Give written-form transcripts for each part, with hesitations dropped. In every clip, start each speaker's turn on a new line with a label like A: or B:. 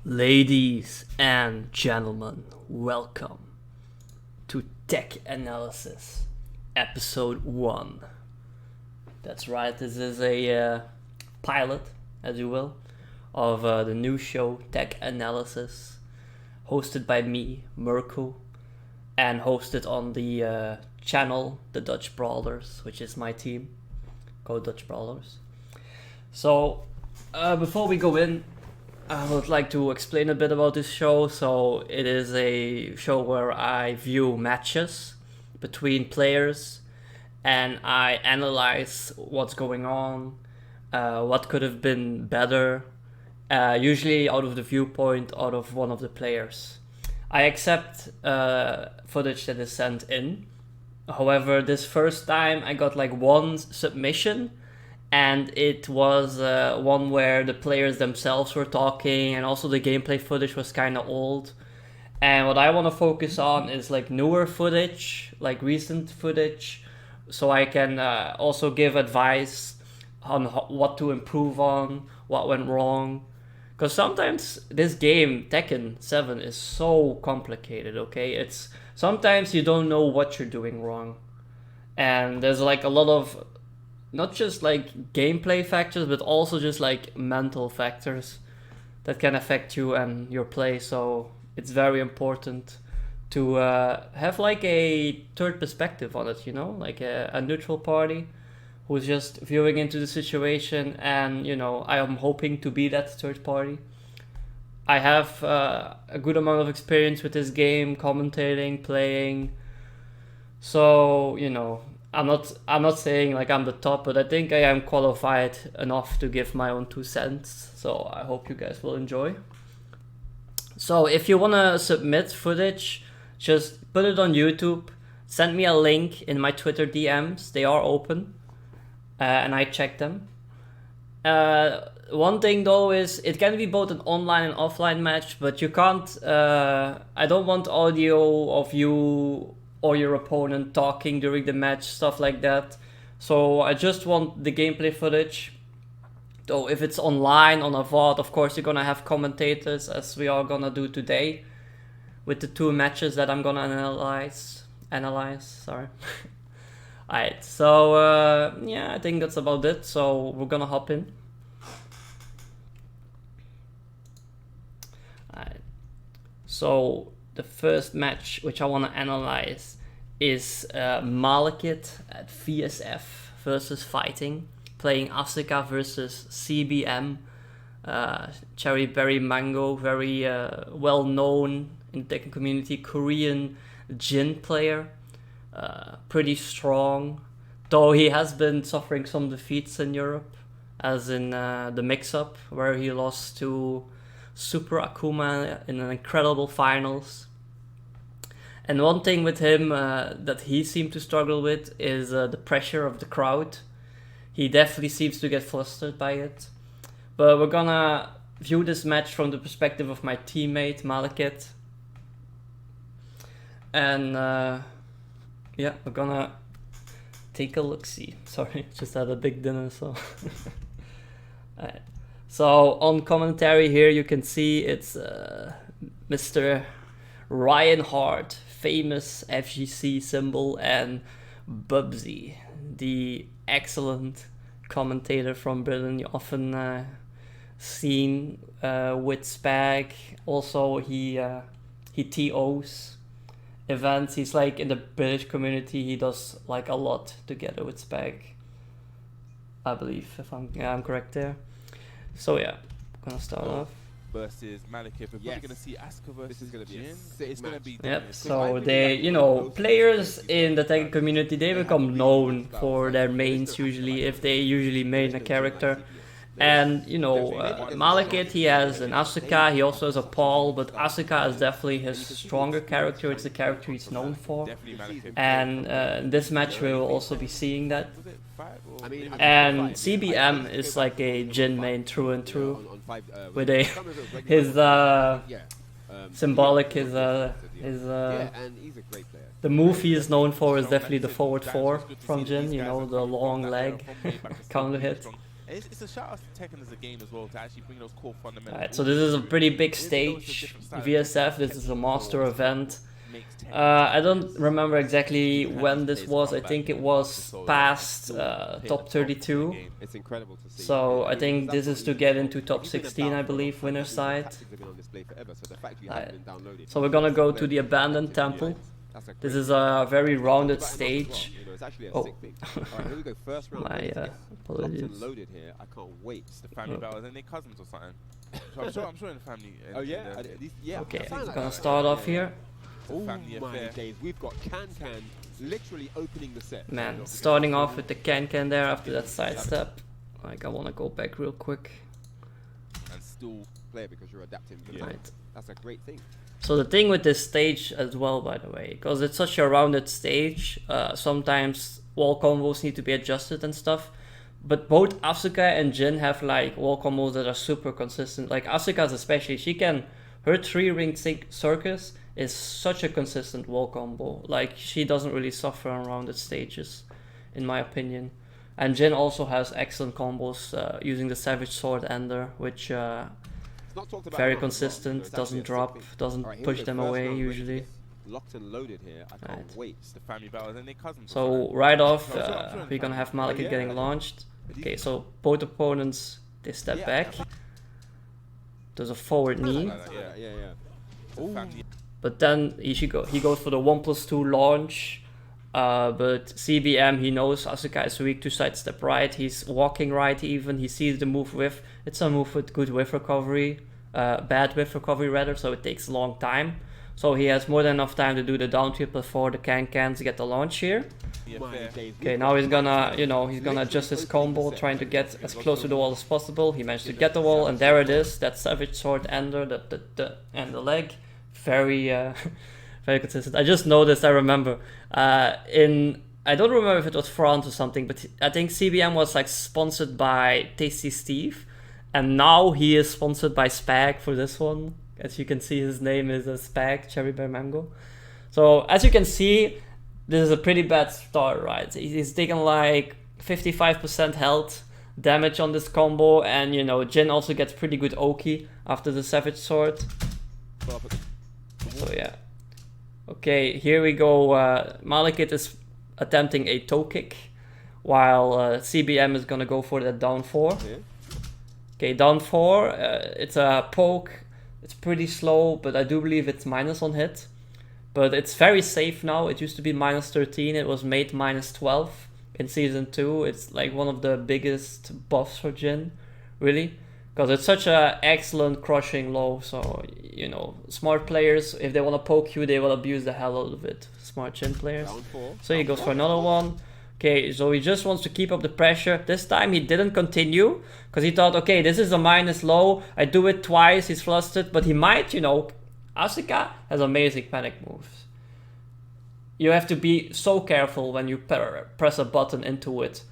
A: Ladies and gentlemen, welcome to Tekanalysis, episode 1. That's right, this is a pilot, as you will, of the new show Tekanalysis, hosted by me, Mirko, and hosted on the channel The Dutch Brawlers, which is my team, called Dutch Brawlers. So, before we go in, I would like to explain a bit about this show. So it is a show where I view matches between players and I analyze what's going on, what could have been better, usually out of the viewpoint out of one of the players. I accept footage that is sent in. However, this first time I got like one submission, and it was one where the players themselves were talking, and also the gameplay footage was kind of old. And what I want to focus on is like newer footage, like recent footage, so I can also give advice on what to improve on, what went wrong. Because sometimes this game, Tekken 7, is so complicated, okay? It's sometimes you don't know what you're doing wrong. And there's like a lot of not just like gameplay factors, but also just like mental factors that can affect you and your play. So it's very important to have like a third perspective on it, you know, like a neutral party who's just viewing into the situation. And, you know, I am hoping to be that third party. I have a good amount of experience with this game, commentating, playing. So, you know, I'm not saying like I'm the top, but I think I am qualified enough to give my own 2 cents. So I hope you guys will enjoy. So if you wanna submit footage, just put it on YouTube. Send me a link in my Twitter DMs. They are open, and I check them. One thing though is it can be both an online and offline match, but you can't. I don't want audio of you or your opponent talking during the match, stuff like that. So I just want the gameplay footage. Though if it's online on a VOD, of course you're gonna have commentators, as we are gonna do today with the 2 matches that I'm gonna analyze, sorry. Alright, so yeah, I think that's about it. So we're gonna hop in. Alright, so the first match which I want to analyze is Malekith at VSF versus Fighting, playing Asuka versus CBM, CherryBerryMango, very well known in the Tekken community, Korean Jin player, pretty strong, though he has been suffering some defeats in Europe, as in the mix-up where he lost to Super Akuma in an incredible finals. And one thing with him that he seemed to struggle with is the pressure of the crowd. He definitely seems to get flustered by it. But we're gonna view this match from the perspective of my teammate Malekith. And yeah, we're gonna take a look-see. Sorry, just had a big dinner, so... Alright. So on commentary here you can see it's Mr. Ryan Hart, famous FGC symbol, and Bubsy, the excellent commentator from Britain, you often seen with SPAG. Also he TOs events. He's like in the British community, he does like a lot together with SPAG, I believe, if I'm correct there. So yeah, I'm gonna start off.
B: Versus Malekith. We're probably going to see Asuka versus Jin. It's going to be...
A: Yep, so they, you know, players in the Tekken community, they become known for their mains usually, if they usually main a character. And, you know, Malekith, he has an Asuka, he also has a Paul, but Asuka is definitely his stronger character, it's the character he's known for. And in this match we will also be seeing that. And CBM is like a Jin main through and through, with his symbolic, the move he is known for is definitely the forward 4 from Jin, you know, the long leg counter hit.
B: It's a shout out to Tekken as a game as well to actually bring those core fundamentals.
A: Alright, so this is a pretty big stage. VSF, this is a master event. I don't remember exactly when this was. I think it was past top 32.
C: It's incredible to see.
A: So I think this is to get into top 16, I believe, winner side. So we're gonna go to the abandoned temple. This is a very rounded stage. Oh, my apologies.
C: Loaded here. I can't wait.
B: It's the family battles and their cousins or something. So I'm sure in the family.
C: Oh yeah, yeah.
A: Okay, gonna start off here.
C: Oh my days, we've got Can literally opening the set.
A: Man, starting off with the Can there after that sidestep. Like, I wanna go back real quick.
C: And still play it because you're adapting.
A: Right.
C: That's a great thing.
A: So the thing with this stage as well, by the way, because it's such a rounded stage, sometimes wall combos need to be adjusted and stuff. But both Asuka and Jin have like wall combos that are super consistent. Like Asuka's especially, her 3-ring circus is such a consistent wall combo. Like, she doesn't really suffer on rounded stages, in my opinion. And Jin also has excellent combos using the Savage Sword Ender, which very consistent, doesn't drop, doesn't push them away usually.
C: Locked and loaded here. I can't wait.
B: It's the family battles and their cousins.
A: So right off, we're gonna have Malekith getting launched. Okay, so both opponents, they step back. There's a forward knee. But then he goes for the 1+2 launch. But CBM, he knows Asuka is weak to sidestep right. He's walking right even. He sees the move whiff. It's a move with good whiff recovery. Bad whiff recovery rather, so it takes a long time. So he has more than enough time to do the down tilt before the cans get the launch here. Okay, now he's gonna, he's gonna adjust his combo, trying to get as close to the wall as possible. He managed to get the wall, and there it is. That Savage Sword Ender, and the leg. Very, very consistent. I just noticed, I remember, I don't remember if it was France or something, but I think CBM was like sponsored by Tasty Steve, and now he is sponsored by SPAG for this one. As you can see, his name is SPAG, CherryBerryMango. So as you can see, this is a pretty bad start, right? He's taken like 55% health damage on this combo, and Jin also gets pretty good Oki after the Savage Sword. So yeah. Okay, here we go. Malekith is attempting a toe kick, while CBM is gonna go for that down 4. Okay, down 4. It's a poke. It's pretty slow, but I do believe it's minus on hit. But it's very safe now. It used to be minus 13. It was made minus 12 in season 2. It's like one of the biggest buffs for Jin, really. Because it's such a excellent crushing low. So, smart players, if they want to poke you, they will abuse the hell out of it. Smart Jin players. So he goes for another one. Okay, so he just wants to keep up the pressure. This time he didn't continue, because he thought, okay, this is a minus low. I do it twice, he's flustered, but he might, Asuka has amazing panic moves. You have to be so careful when you press a button into it.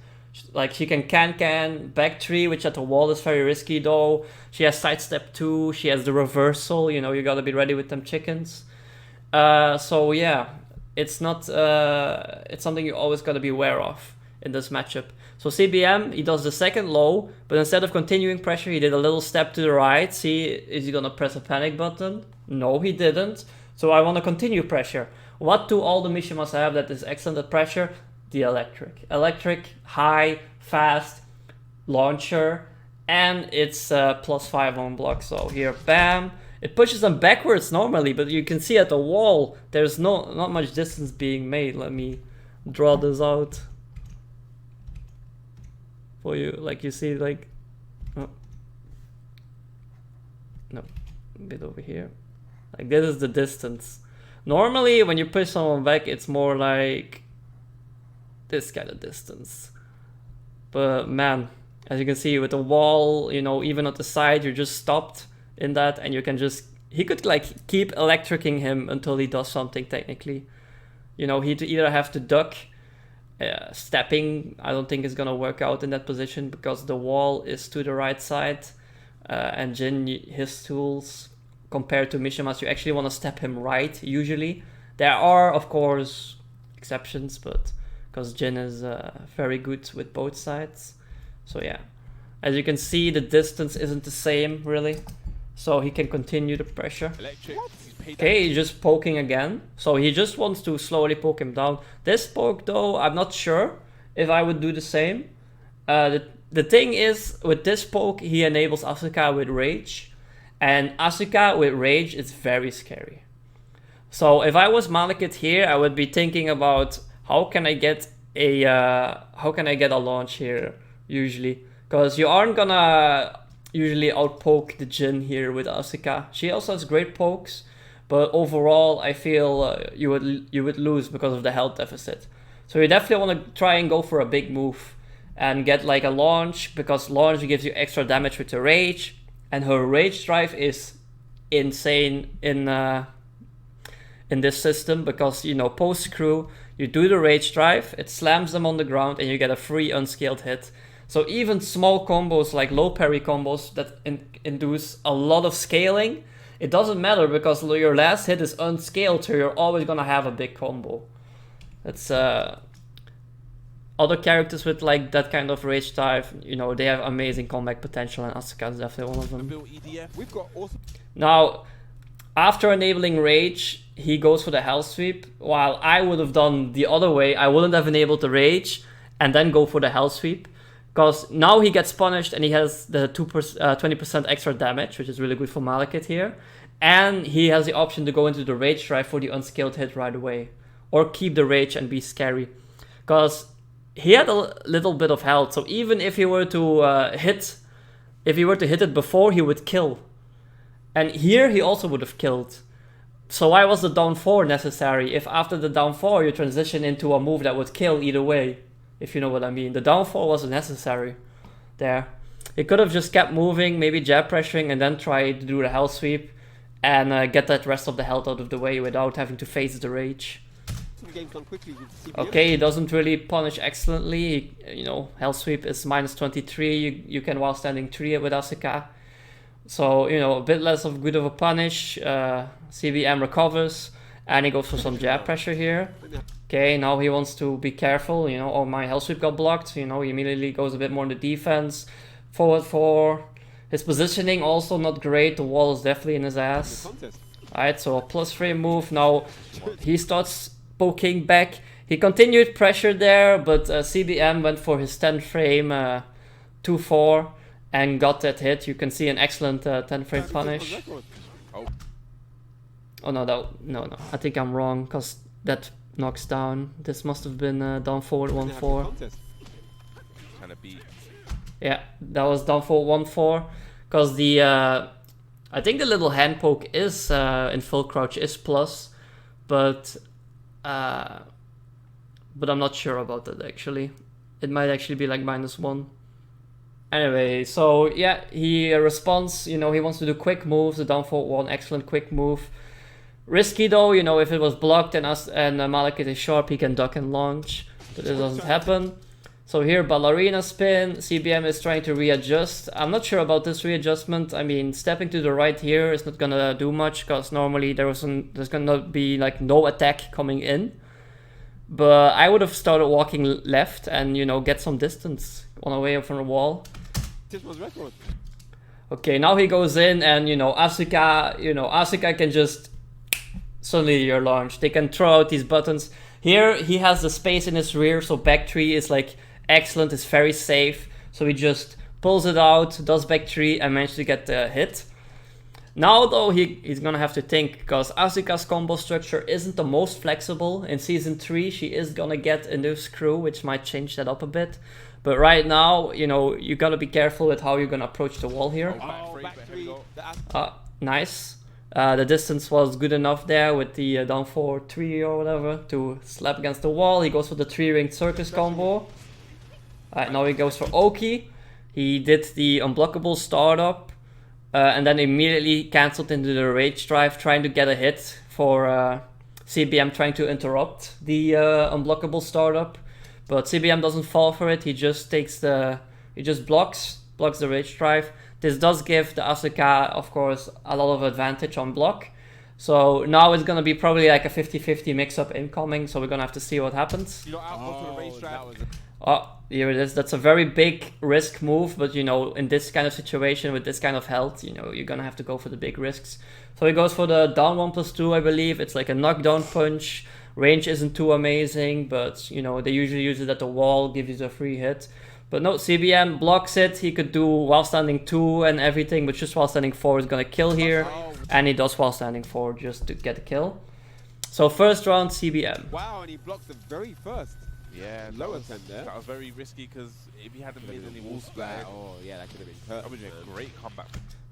A: Like, she can back 3, which at the wall is very risky though. She has sidestep 2, she has the reversal, you gotta be ready with them chickens. So yeah. It's not, it's something you always gotta be aware of in this matchup. So CBM, he does the second low, but instead of continuing pressure, he did a little step to the right. See, is he gonna press a panic button? No, he didn't. So I wanna continue pressure. What do all the Mishimas have that is excellent at pressure? The electric. Electric, high, fast, launcher, and it's +5 on block. So here, bam. It pushes them backwards normally, but you can see at the wall, there's not much distance being made. Let me draw this out for you. Like, you see, like, oh. No, a bit over here. Like, this is the distance. Normally, when you push someone back, it's more like this kind of distance. But man, as you can see with the wall, even at the side, you're just stopped in that, and you can he could like keep electrocuting him until he does something technically. He'd either have to duck, stepping, I don't think is gonna work out in that position because the wall is to the right side, and Jin, his tools, compared to Mishimas, you actually want to step him right usually. There are of course exceptions, but because Jin is very good with both sides. So yeah. As you can see, the distance isn't the same, really. So he can continue the pressure. Okay, he's just poking again. So he just wants to slowly poke him down. This poke, though, I'm not sure if I would do the same. The thing is, with this poke, he enables Asuka with Rage. And Asuka with Rage is very scary. So if I was Malekith here, I would be thinking about how can I get a launch here, usually. Because you aren't gonna usually outpoke the Jhin here with Asuka. She also has great pokes, but overall I feel you would lose because of the health deficit. So you definitely want to try and go for a big move and get like a launch, because launch gives you extra damage with the Rage, and her Rage drive is insane in this system, because you know, post screw, you do the Rage drive, it slams them on the ground and you get a free unscaled hit. So even small combos like low parry combos that induce a lot of scaling, it doesn't matter because your last hit is unscaled, so you're always gonna have a big combo. That's other characters with like that kind of Rage dive, you know, they have amazing comeback potential, and Asuka is definitely one of them.
C: We've got awesome.
A: Now, after enabling Rage, he goes for the Hell Sweep, while I would have done the other way. I wouldn't have enabled the Rage and then go for the Hell Sweep, because now he gets punished and he has the 20% extra damage, which is really good for Malekith here. And he has the option to go into the Rage drive for the unscaled hit right away, or keep the Rage and be scary. Because he had a little bit of health, so even if he were to hit it before, he would kill. And here he also would have killed. So why was the down 4 necessary if after the down 4 you transition into a move that would kill either way? If you know what I mean. The down 4 wasn't necessary there. He could have just kept moving, maybe jab pressuring, and then try to do the Hell Sweep and get that rest of the health out of the way without having to face the Rage. Okay, he doesn't really punish excellently. You know, Hell Sweep is minus 23. You can while standing 3 with Asuka. So, you know, a bit less of good of a punish. CBM recovers and he goes for some jab pressure here. Okay, now he wants to be careful. You know, oh, my Hell Sweep got blocked. You know, he immediately goes a bit more in the defense. Forward 4. His positioning also not great. The wall is definitely in his ass. Alright, so a plus frame move. Now he starts poking back. He continued pressure there, but CBM went for his 10 frame 2-4 and got that hit. You can see an excellent 10 frame punish. Oh no, no. I think I'm wrong, because that knocks down. This must have been down forward 1-4. Yeah, that was down forward 1-4, because the I think the little hand poke is in full crouch is plus, but I'm not sure about that actually. It might actually be like -1. Anyway, so yeah, he responds. You know, he wants to do quick moves. The down forward 1, excellent quick move. Risky though, you know, if it was blocked and Malekith is sharp, he can duck and launch, but it doesn't happen. So here, ballerina spin. CBM is trying to readjust. I'm not sure about this readjustment. I mean, stepping to the right here is not gonna do much, because normally there's gonna be like no attack coming in. But I would have started walking left and, you know, get some distance on the way from the wall. Okay, now he goes in and, you know, Asuka can just suddenly your launch. They can throw out these buttons. Here he has the space in his rear, so back 3 is like excellent, it's very safe. So he just pulls it out, does back 3 and manages to get the hit. Now though, he's gonna have to think, because Asuka's combo structure isn't the most flexible. In season 3 she is gonna get a new screw, which might change that up a bit. But right now, you know, you gotta be careful with how you're gonna approach the wall here. Nice. The distance was good enough there with the down 4-3 or whatever to slap against the wall. He goes for the 3-ringed circus combo. Alright, now he goes for Oki. He did the unblockable startup and then immediately cancelled into the Rage drive, trying to get a hit for CBM trying to interrupt the unblockable startup. But CBM doesn't fall for it. He just blocks the Rage drive. This does give the Asuka, of course, a lot of advantage on block. So now it's gonna be probably like a 50-50 mix-up incoming. So we're gonna have to see what happens. Oh, here it is. That's a very big risk move, but you know, in this kind of situation with this kind of health, you know, you're gonna have to go for the big risks. So he goes for the down 1+2, I believe. It's like a knockdown punch. Range isn't too amazing, but you know, they usually use it at the wall, give you a free hit. But no, CBM blocks it. He could do while standing 2 and everything, but just while standing 4 is gonna kill here. And he does while standing 4 just to get a kill. So first round CBM.
C: Wow, and he blocks the very first.
B: Yeah,
C: low attempt there.
B: That was very risky because if he hadn't made any wall splat,
C: oh yeah, that could have been hurt.
B: that would have been a great comeback.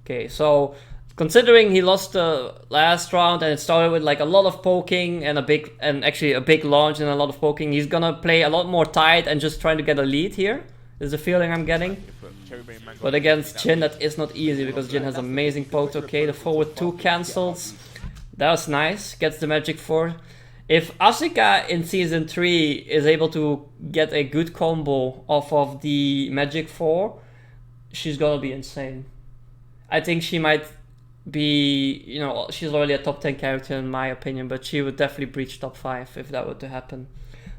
A: Okay, so considering he lost the last round and it started with like a lot of poking and actually a big launch and a lot of poking, he's gonna play a lot more tight and just trying to get a lead here. Is the feeling I'm getting. But against Jin, that is not easy because Jin has amazing pokes. Okay, the forward 2 cancels. That was nice. Gets the magic 4. If Asuka in season 3 is able to get a good combo off of the magic 4, she's gonna be insane. I think she might be, you know, she's already a top 10 character in my opinion, but she would definitely breach top 5 if that were to happen.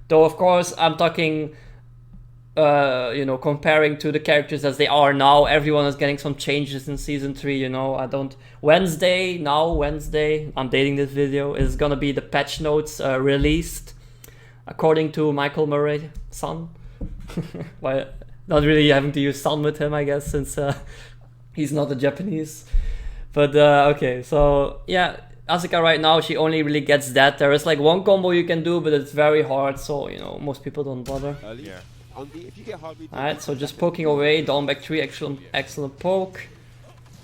A: Though of course I'm talking, you know, comparing to the characters as they are now. Everyone is getting some changes in season 3, you know. Wednesday, I'm dating this video, is gonna be the patch notes released according to Michael Murray, son. Well, not really having to use son with him, I guess, since he's not a Japanese. But okay, so yeah, Asuka right now, she only really gets that. There is like one combo you can do, but it's very hard, so you know, most people don't bother.
B: Yeah.
A: Alright, so just poking away, down back 3, excellent poke.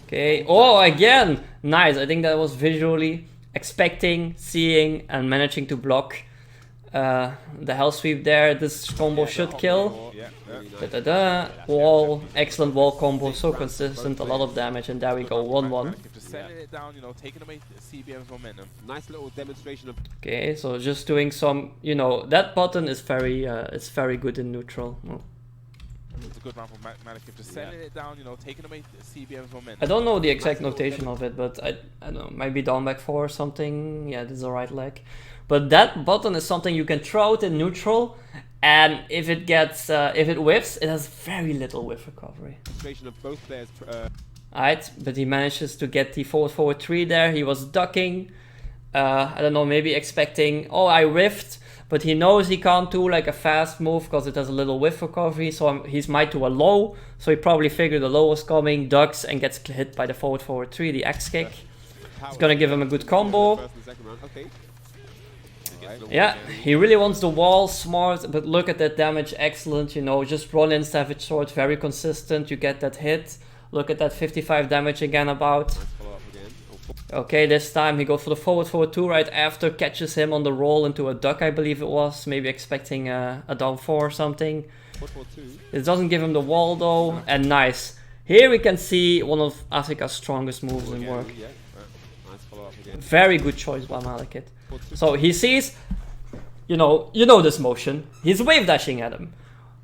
A: Okay, oh, again! Nice, I think that was visually expecting, seeing, and managing to block the hell sweep there. This combo should kill. Wall, excellent wall combo, so consistent, a lot of damage, and there we go, 1-1.
B: It down, you know, taking away CBM's momentum.
C: Nice little demonstration of.
A: Okay, so just doing some, you know, that button is very, it's very good in neutral. Oh.
B: It's a good round from Malekith. Just setting it down, you know, taking away CBM's momentum.
A: I don't know the exact notation of it, but I don't know, maybe down back 4 or something. Yeah, this is a right leg. But that button is something you can throw it in neutral, and if it gets, if it whiffs, it has very little whiff recovery.
C: Of both players.
A: Alright, but he manages to get the forward 3 there. He was ducking. I don't know, maybe expecting, oh, I whiffed, but he knows he can't do like a fast move because it has a little whiff recovery, so he's might do a low, so he probably figured the low was coming, ducks, and gets hit by the forward 3, the X kick. It's gonna give him a good combo. Yeah, he really wants the wall, smart, but look at that damage, excellent, you know, just run in Savage Sword, very consistent, you get that hit. Look at that 55 damage again about. Okay, this time he goes for the forward 2 right after, catches him on the roll into a duck, I believe it was, maybe expecting a down 4 or something. It doesn't give him the wall though, and nice. Here we can see one of Asuka's strongest moves in work. Very good choice by Malekith. So he sees, you know this motion, he's wave dashing at him.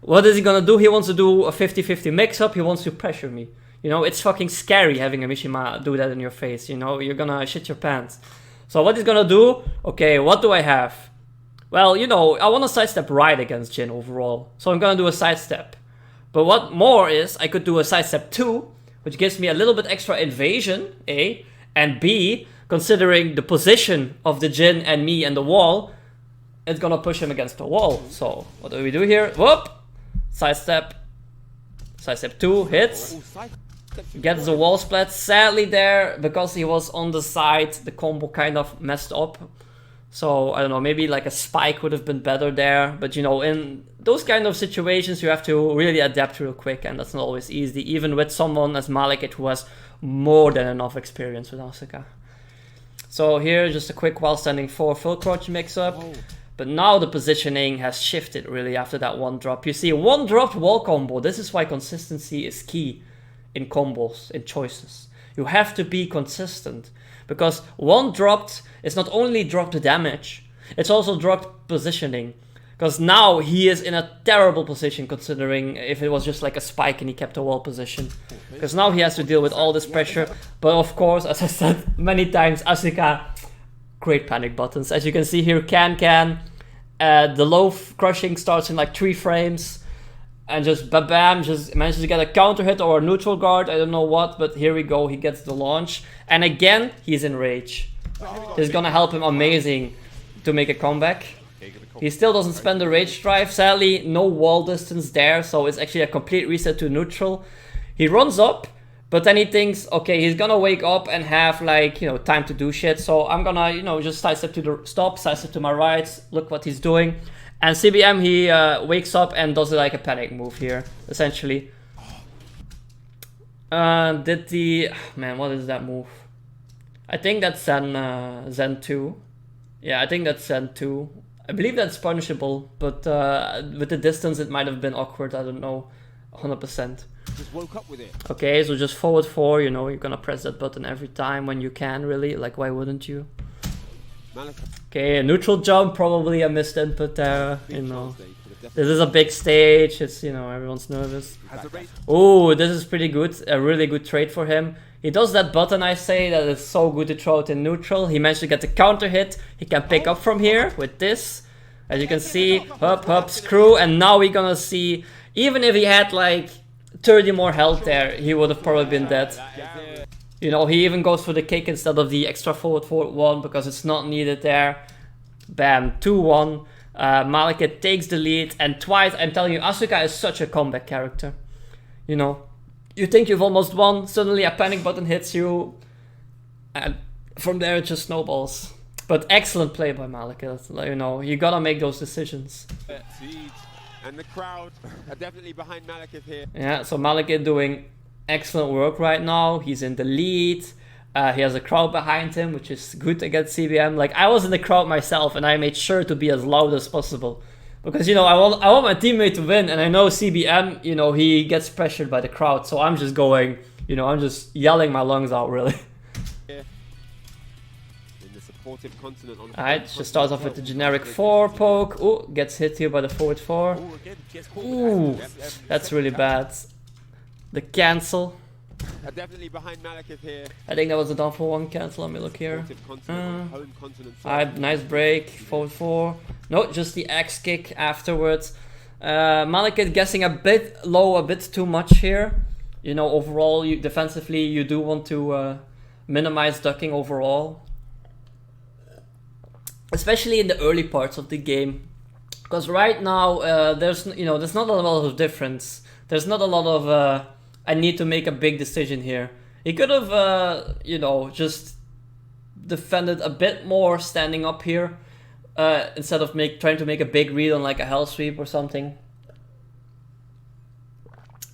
A: What is he gonna do? He wants to do a 50-50 mix-up, he wants to pressure me. You know, it's fucking scary having a Mishima do that in your face, you know, you're gonna shit your pants. So what he's gonna do, okay, what do I have? Well, you know, I want to sidestep right against Jin overall, so I'm gonna do a sidestep. But what more is, I could do a sidestep 2, which gives me a little bit extra invasion, A, and B, considering the position of the Jin and me and the wall, it's gonna push him against the wall. So, what do we do here? Whoop! Sidestep 2, hits. Gets the wall splat. Sadly there, because he was on the side, the combo kind of messed up. So, I don't know, maybe like a spike would have been better there. But you know, in those kind of situations, you have to really adapt real quick, and that's not always easy, even with someone as Malekith who has more than enough experience with Asuka. So here, just a quick while standing 4 full crouch mix-up. But now the positioning has shifted really after that one drop. You see, one dropped wall combo. This is why consistency is key in combos, in choices. You have to be consistent, because one dropped is not only dropped the damage, it's also dropped positioning. Because now he is in a terrible position, considering if it was just like a spike and he kept a wall position. Because now he has to deal with all this pressure. But of course, as I said many times, Asuka, great panic buttons. As you can see here, can. The low crushing starts in like 3 frames. and just bam, just manages to get a counter hit or a neutral guard, I don't know what, but here we go, he gets the launch. And again, he's in rage. This is gonna help him amazing to make a comeback. He still doesn't spend the rage drive, sadly, no wall distance there, so it's actually a complete reset to neutral. He runs up, but then he thinks, okay, he's gonna wake up and have like, you know, time to do shit, so I'm gonna, you know, just sidestep to the stop, sidestep to my right, look what he's doing. And CBM, he wakes up and does like a panic move here, essentially. Did the... Man, what is that move? I think that's Zen 2. Yeah, I think that's Zen 2. I believe that's punishable, but with the distance it might have been awkward, I don't know 100%.
C: Just woke up with it.
A: Okay, so just forward 4, you know, you're gonna press that button every time when you can, really. Like, why wouldn't you? Okay, a neutral jump, probably a missed input there, you know. This is a big stage, it's, you know, everyone's nervous. Oh, this is pretty good, a really good trade for him. He does that button, I say, that is so good to throw it in neutral. He managed to get the counter hit, he can pick up from here with this. As you can see, hop, screw, and now we're gonna see, even if he had like 30 more health there, he would have probably been dead. You know, he even goes for the kick instead of the extra forward 1 because it's not needed there. Bam, 2-1. Malekith takes the lead, and twice, I'm telling you, Asuka is such a comeback character. You know, you think you've almost won, suddenly a panic button hits you, and from there it just snowballs. But excellent play by Malekith, you know, you gotta make those decisions.
C: And the crowd are definitely behind Malekith here.
A: Yeah, so Malekith doing excellent work right now. He's in the lead. He has a crowd behind him, which is good against CBM. Like, I was in the crowd myself, and I made sure to be as loud as possible. Because, you know, I want my teammate to win, and I know CBM, you know, he gets pressured by the crowd. So I'm just going, you know, I'm just yelling my lungs out, really. Alright, just starts off with the generic 4 poke. Ooh, gets hit here by the forward 4. Ooh, that's really bad. The cancel.
C: Definitely behind Malekith here.
A: I think that was a down for 1 cancel. Let me look here. Alright, nice break. Forward 4. No, just the X kick afterwards. Malekith guessing a bit low, a bit too much here. You know, overall, defensively, you do want to minimize ducking overall. Especially in the early parts of the game. Because right now, there's not a lot of difference. There's not a lot of, I need to make a big decision here. He could have, you know, just defended a bit more standing up here. Instead of trying to make a big read on like a hell sweep or something.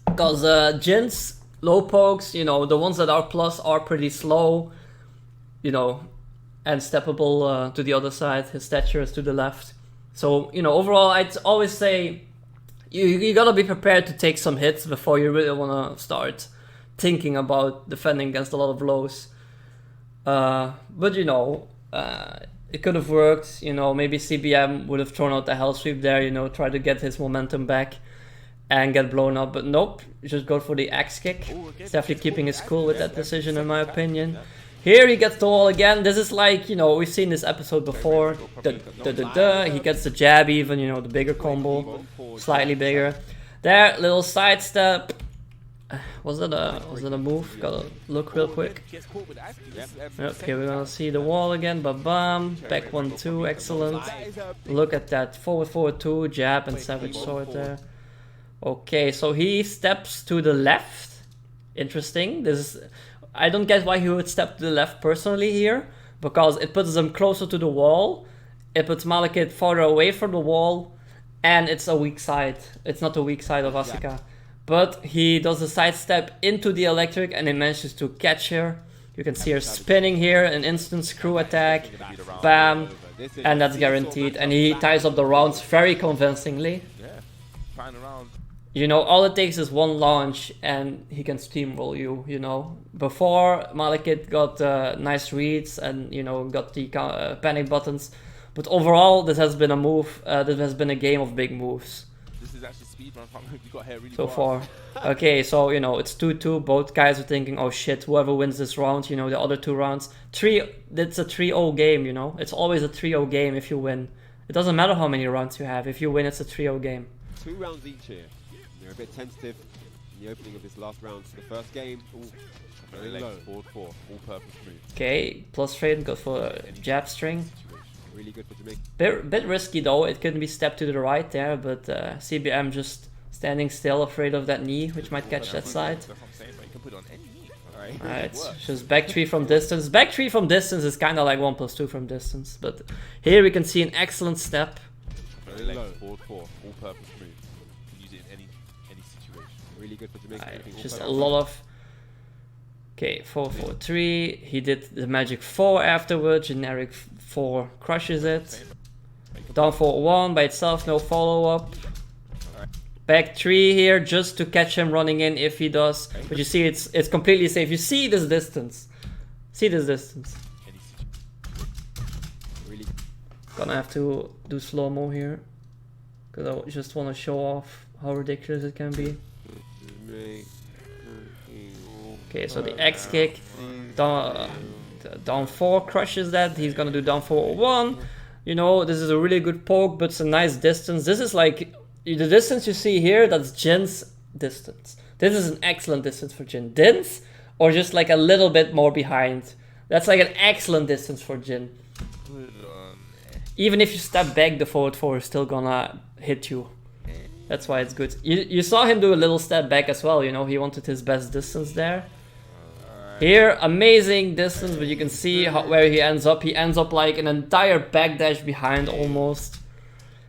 A: Because Jin's low pokes, you know, the ones that are plus are pretty slow. You know, and steppable to the other side. His stature is to the left. So, you know, overall, I'd always say you gotta be prepared to take some hits before you really wanna start thinking about defending against a lot of lows. But, you know, it could have worked. You know, maybe CBM would have thrown out the hell sweep there, you know, try to get his momentum back and get blown up. But nope, just go for the axe kick. He's definitely keeping his cool with that decision, in my opinion. Here he gets the wall again. This is like, you know, we've seen this episode before. He gets the jab even, you know, the bigger combo. Slightly bigger. There, little sidestep. Was that a move? Gotta look real quick. Yep, here we're gonna see the wall again. Ba-bam. Back 1-2, excellent. Look at that. Forward 2, jab and savage sword there. Okay, so he steps to the left. Interesting. This is... I don't get why he would step to the left personally here, because it puts him closer to the wall, it puts Malekith farther away from the wall, and it's a weak side. It's not the weak side of Asuka. But he does a sidestep into the electric and he manages to catch her. You can see her spinning here, an instant screw attack, bam, and that's guaranteed. And he ties up the rounds very convincingly. You know, all it takes is one launch and he can steamroll you, you know. Before, Malekith got nice reads and, you know, got the panic buttons. But overall, this has been a move, this has been a game of big moves.
B: This is actually speedrun. You got here really
A: so
B: fast.
A: far. Okay, so, you know, it's 2-2. Both guys are thinking, oh shit, whoever wins this round, you know, the other 2 rounds. It's a 3-0 game, you know. It's always a 3-0 game if you win. It doesn't matter how many rounds you have. If you win, it's a 3-0 game.
C: 2 rounds each here. They're bit tentative in the opening of this last round for the first game. Ooh, very low.
B: Forward 4, all-purpose move.
A: Okay, plus trade, go for a jab string.
C: Really good for Jamaica.
A: Bit risky though, it couldn't be stepped to the right there, but CBM just standing still, afraid of that knee, which might catch that side.
B: That's what I'm saying, but you can put it on any knee.
A: Alright, just back 3 from distance. Back 3 from distance is kind of like 1+2 from distance, but here we can see an excellent step.
B: Very low. Forward 4, all-purpose move. You can use it in any situation.
C: Really good for Jamaica.
A: Right, just a lot of... Okay, 4-4-3. He did the magic 4 afterwards. Generic 4 crushes it. Down 4-1 by itself, no follow-up. Back 3 here, just to catch him running in if he does. But you see, it's completely safe. You see this distance. See this distance.
C: Really.
A: Gonna have to do slow-mo here. Because I just want to show off how ridiculous it can be. Okay, so the X kick. Down 4 crushes that. He's gonna do down 4-1. You know, this is a really good poke, but it's a nice distance. This is like... The distance you see here, that's Jin's distance. This is an excellent distance for Jin. Din's, or just like a little bit more behind. That's like an excellent distance for Jin. Even if you step back, the forward 4 is still gonna hit you. That's why it's good. You saw him do a little step back as well, you know, he wanted his best distance there. Here, amazing distance, but you can see where he ends up. He ends up like an entire backdash behind almost.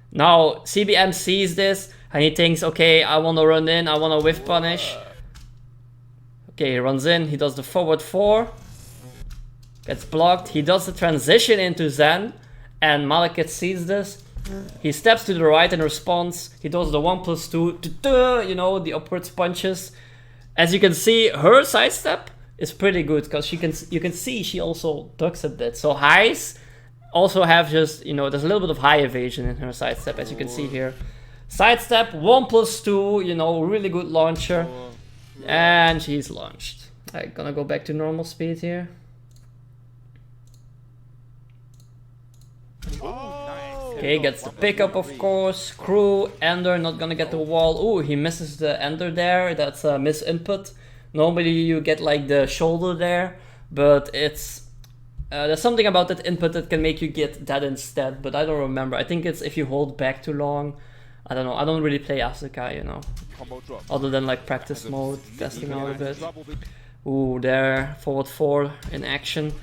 A: Now, CBM sees this, and he thinks, okay, I want to run in, I want to whiff punish. Okay, he runs in, he does the forward 4. Gets blocked, he does the transition into Zen, and Malekith sees this. He steps to the right in response, he does the 1+2, you know, the upwards punches. As you can see, her sidestep is pretty good, because you can see she also ducks a bit. So highs also have just, you know, there's a little bit of high evasion in her sidestep, as you can see here. Sidestep, 1+2, you know, really good launcher. And she's launched. Alright, gonna go back to normal speed here. Okay, gets the pickup, of course. Crew, Ender, not gonna get the wall. Ooh, he misses the Ender there. That's a misinput. Normally you get like the shoulder there, but it's... there's something about that input that can make you get that instead, but I don't remember. I think it's if you hold back too long. I don't know. I don't really play Asuka, you know. Other than like practice mode, testing out a bit. Ooh, there, forward 4 in action.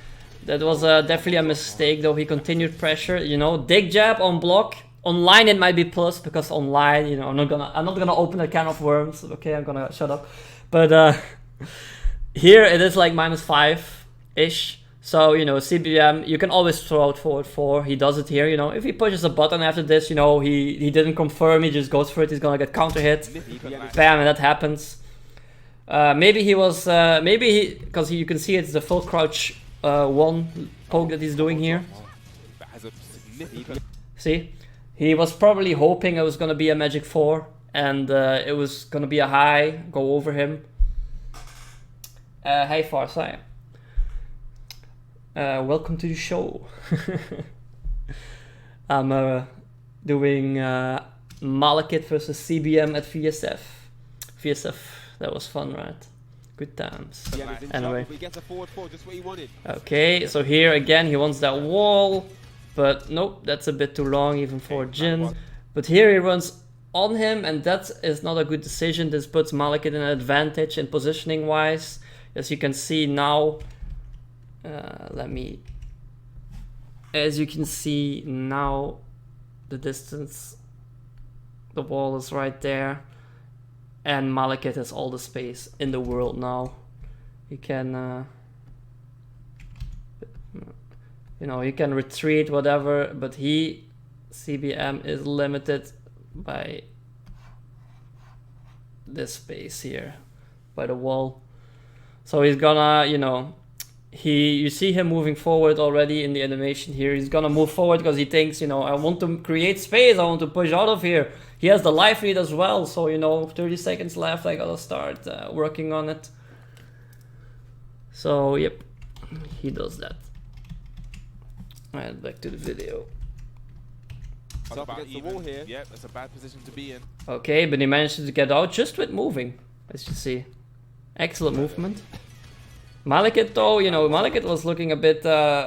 A: That was definitely a mistake though. He continued pressure, you know. Dig jab on block. Online it might be plus, because online, you know, I'm not gonna open a can of worms. Okay, I'm gonna shut up. But here it is like -5-ish. So, you know, CBM, you can always throw out forward 4. He does it here, you know. If he pushes a button after this, you know, he didn't confirm, he just goes for it. He's gonna get counter hit. Bam, and that happens. Maybe he was, because you can see it's the full crouch 1 poke that he's doing here. See? He was probably hoping it was gonna be a magic 4, and it was gonna be a high, go over him. Hey Farsai. Welcome to the show. I'm doing Malekith versus CBM at VSF. VSF, that was fun, right? Good times. Anyway. Okay, so here again he wants that wall, but nope, that's a bit too long even for Jin. But here he runs on him, and that is not a good decision. This puts Malekith in an advantage in positioning wise. As you can see now, as you can see now, the distance, the wall is right there, and Malekith has all the space in the world now. He can, you know, he can retreat, whatever, but CBM is limited by this space here, by the wall. So he's gonna, you know, you see him moving forward already in the animation here. He's gonna move forward because he thinks, you know, I want to create space, I want to push out of here. He has the life lead as well, so, you know, 30 seconds left, I gotta start working on it. So, yep, he does that. Alright, back to the video.
C: It's up against the wall here.
B: Yep, that's a bad position to be in.
A: Okay, but he managed to get out just with moving, as you see. Excellent movement. Malekith though, you know, Malekith was looking a bit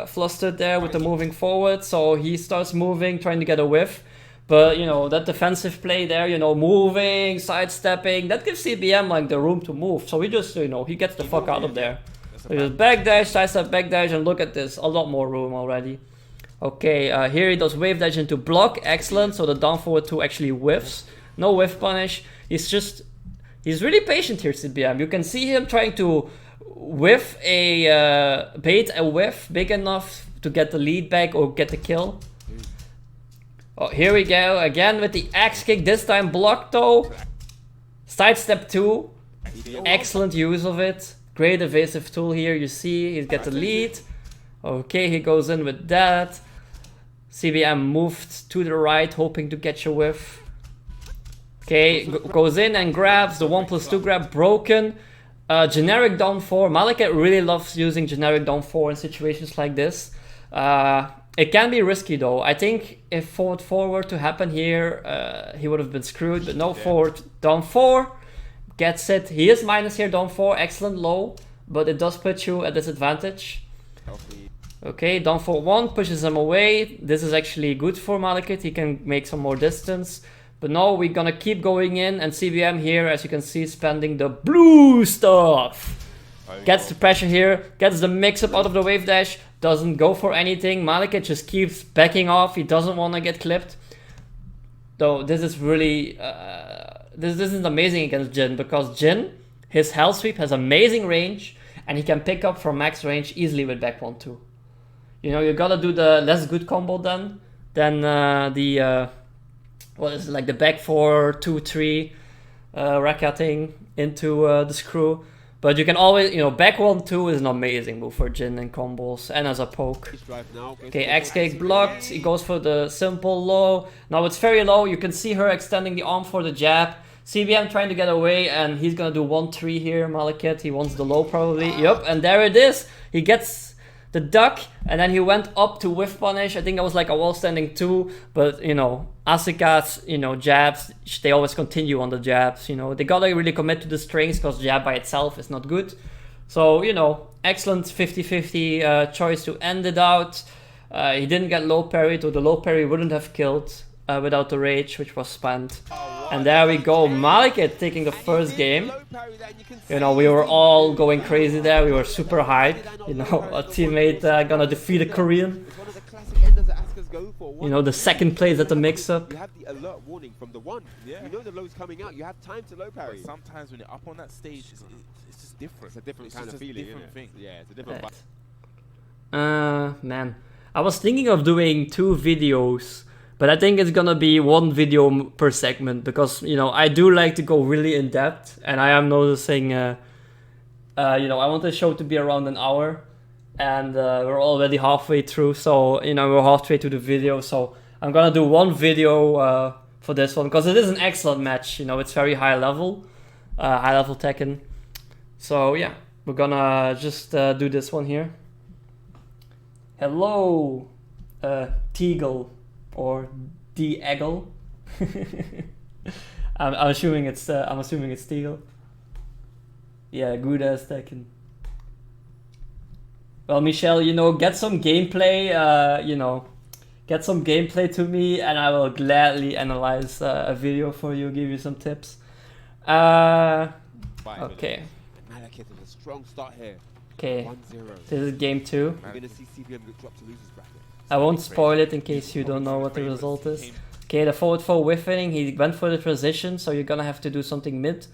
A: flustered there with the moving forward, so he starts moving, trying to get a whiff. But, you know, that defensive play there, you know, moving, sidestepping, that gives CBM, like, the room to move. So he just, you know, he gets the fuck out of there. So he just backdash, sidestep, backdash, and look at this, a lot more room already. Okay, here he does wave dash into block, excellent. So the down forward 2 actually whiffs. No whiff punish. He's really patient here, CBM. You can see him trying to whiff bait a whiff big enough to get the lead back or get the kill. Oh, here we go again with the axe kick, this time blocked though. Sidestep 2, excellent use of it. Great evasive tool here, you see, he's got the lead. Okay, he goes in with that. CBM moved to the right, hoping to catch a whiff. Okay, goes in and grabs the 1+2 grab, broken. Generic down 4. Malekith really loves using generic down 4 in situations like this. It can be risky though. I think if forward 4 were to happen here, he would have been screwed, but no, forward down 4 gets it. He is minus here, down 4, excellent low, but it does put you at disadvantage. Okay, down 4-1 pushes him away. This is actually good for Malekith. He can make some more distance. But no, we're gonna keep going in, and CBM here, as you can see, spending the blue stuff. Gets the pressure here, gets the mix-up out of the wave dash, doesn't go for anything. Malekith just keeps backing off, he doesn't want to get clipped. Though this is really, this is amazing against Jhin, because Jhin, his hell sweep has amazing range, and he can pick up from max range easily with back 1-2. You know, you gotta do the less good combo then what is it, like the back 4-2-3 racketing into the screw. But you can always, you know, back 1-2 is an amazing move for Jhin and combos and as a poke. Okay, X-Cake blocked, he goes for the simple low. Now it's very low, you can see her extending the arm for the jab. CBM trying to get away, and he's gonna do 1-3 here, Malekith. He wants the low probably, yep, and there it is. He gets the duck, and then he went up to whiff punish. I think that was like a wall standing 2, but you know, Asuka's, you know, jabs, they always continue on the jabs, you know. They gotta really commit to the strings, because jab by itself is not good. So, you know, excellent 50-50 choice to end it out. He didn't get low parry, so the low parry wouldn't have killed without the rage, which was spent. And there we go, Malekith taking the first game. You know, we were all going crazy there, we were super hyped. You know, a teammate gonna defeat a Korean. You know, the second place at the mix-up.
C: You have the alert warning from the 1. Yeah. You know the low's coming out, you have time to low parry.
B: But sometimes when you're up on that stage, it's just different.
C: It's a different kind of feeling,
B: different thing.
C: Yeah, it's a different
A: man, I was thinking of doing 2 videos, but I think it's gonna be 1 video per segment, because, you know, I do like to go really in depth, and I am noticing, you know, I want the show to be around an hour, and we're already halfway through, so, you know, we're halfway to the video, so I'm gonna do 1 video for this one, because it is an excellent match, you know, it's very high level Tekken. So yeah, we're gonna just do this one here. Hello, Teagle. Or D-Eggle. I'm assuming it's Teagle. Yeah, good as Tekken. Well, Michelle, you know, get some gameplay. You know, get some gameplay to me, and I will gladly analyze a video for you, give you some tips. Okay.
C: Malekith with a strong start here.
A: Okay.
C: 1-0.
A: This is game 2.
C: We're gonna see CBM get dropped to losers bracket.
A: I won't spoil it in case you don't know what the result is. Okay, the forward 4 whiffing, he went for the transition, so you're gonna have to do something mid.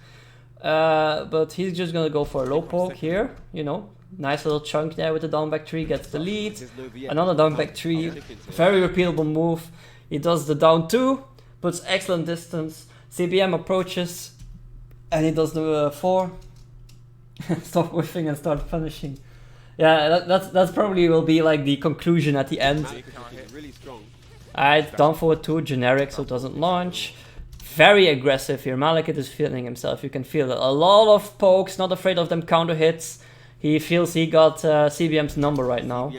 A: But he's just gonna go for a low poke here, you know. Nice little chunk there with the down back 3, gets the lead. Another down back 3, very repeatable move. He does the down 2, puts excellent distance. CBM approaches, and he does the 4. Stop whiffing and start finishing. Yeah, that's probably will be like the conclusion at the end. Alright, down forward 2, generic, so it doesn't launch. Very aggressive here. Malekith is feeling himself. You can feel it. A lot of pokes, not afraid of them counter hits. He feels he got CBM's number right now.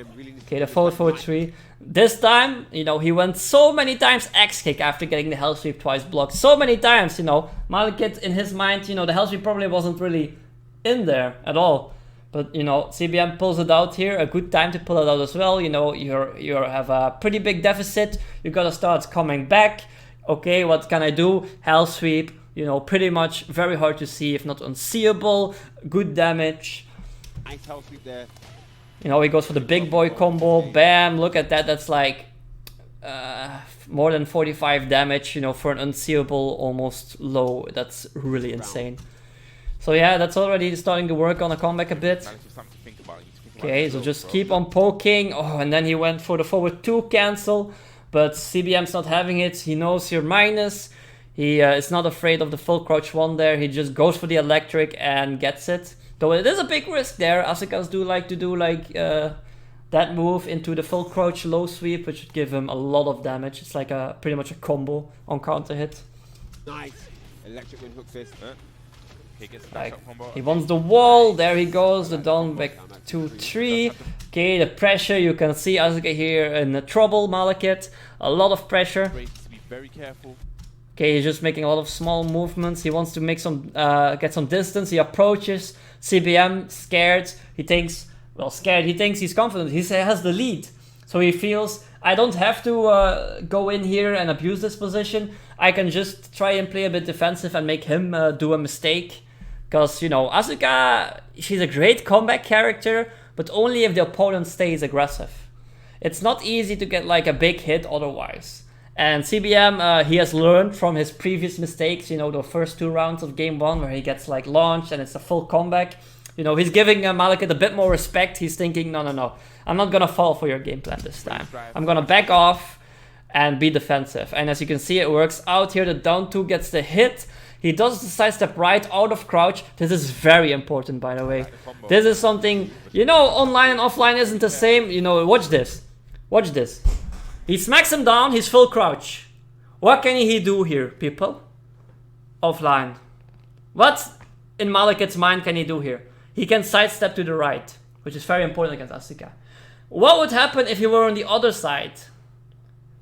A: Okay, the forward 3. This time, you know, he went so many times X-kick after getting the hell sweep twice blocked. So many times, you know. Malekith, in his mind, you know, the hell sweep probably wasn't really in there at all. But, you know, CBM pulls it out here. A good time to pull it out as well. You know, you have a pretty big deficit. You gotta start coming back. Okay, what can I do? Hell sweep. You know, pretty much very hard to see, if not unseeable. Good damage.
C: Nice hell sweep there.
A: You know, he goes for the big boy combo. Bam, look at that. That's like more than 45 damage, you know, for an unseeable almost low. That's really insane. So yeah, that's already starting to work on a comeback a bit. Okay, so just keep on poking. Oh, and then he went for the forward 2 cancel. But CBM's not having it. He knows you're minus. He is not afraid of the full crouch 1 there. He just goes for the electric and gets it. Though it is a big risk there. Asukas do like to do like that move into the full crouch low sweep, which would give him a lot of damage. It's like a pretty much a combo on counter hit.
C: Nice. Electric wind hook fist.
A: Like, he wants the wall. There he goes. The down back 2-3. Okay, the pressure. You can see Asuka here in trouble. Malekith. A lot of pressure.
B: Be very careful.
A: Okay, he's just making a lot of small movements. He wants to make some, get some distance. He approaches. CBM scared. He thinks, well, scared. He thinks he's confident. He has the lead, so he feels I don't have to go in here and abuse this position. I can just try and play a bit defensive and make him do a mistake. Because, you know, Asuka, she's a great comeback character, but only if the opponent stays aggressive. It's not easy to get like a big hit otherwise. And CBM, he has learned from his previous mistakes, you know, the first 2 rounds of game 1 where he gets like launched and it's a full comeback. You know, he's giving Malekith a bit more respect. He's thinking, no, I'm not gonna fall for your game plan this time. I'm gonna back off and be defensive. And as you can see, it works out here. The down 2 gets the hit. He does the sidestep right out of crouch. This is very important, by the way. This is something, you know, online and offline isn't the same. You know, watch this. Watch this. He smacks him down, he's full crouch. What can he do here, people? Offline. What in Malekith's mind can he do here? He can sidestep to the right, which is very important against Asuka. What would happen if he were on the other side?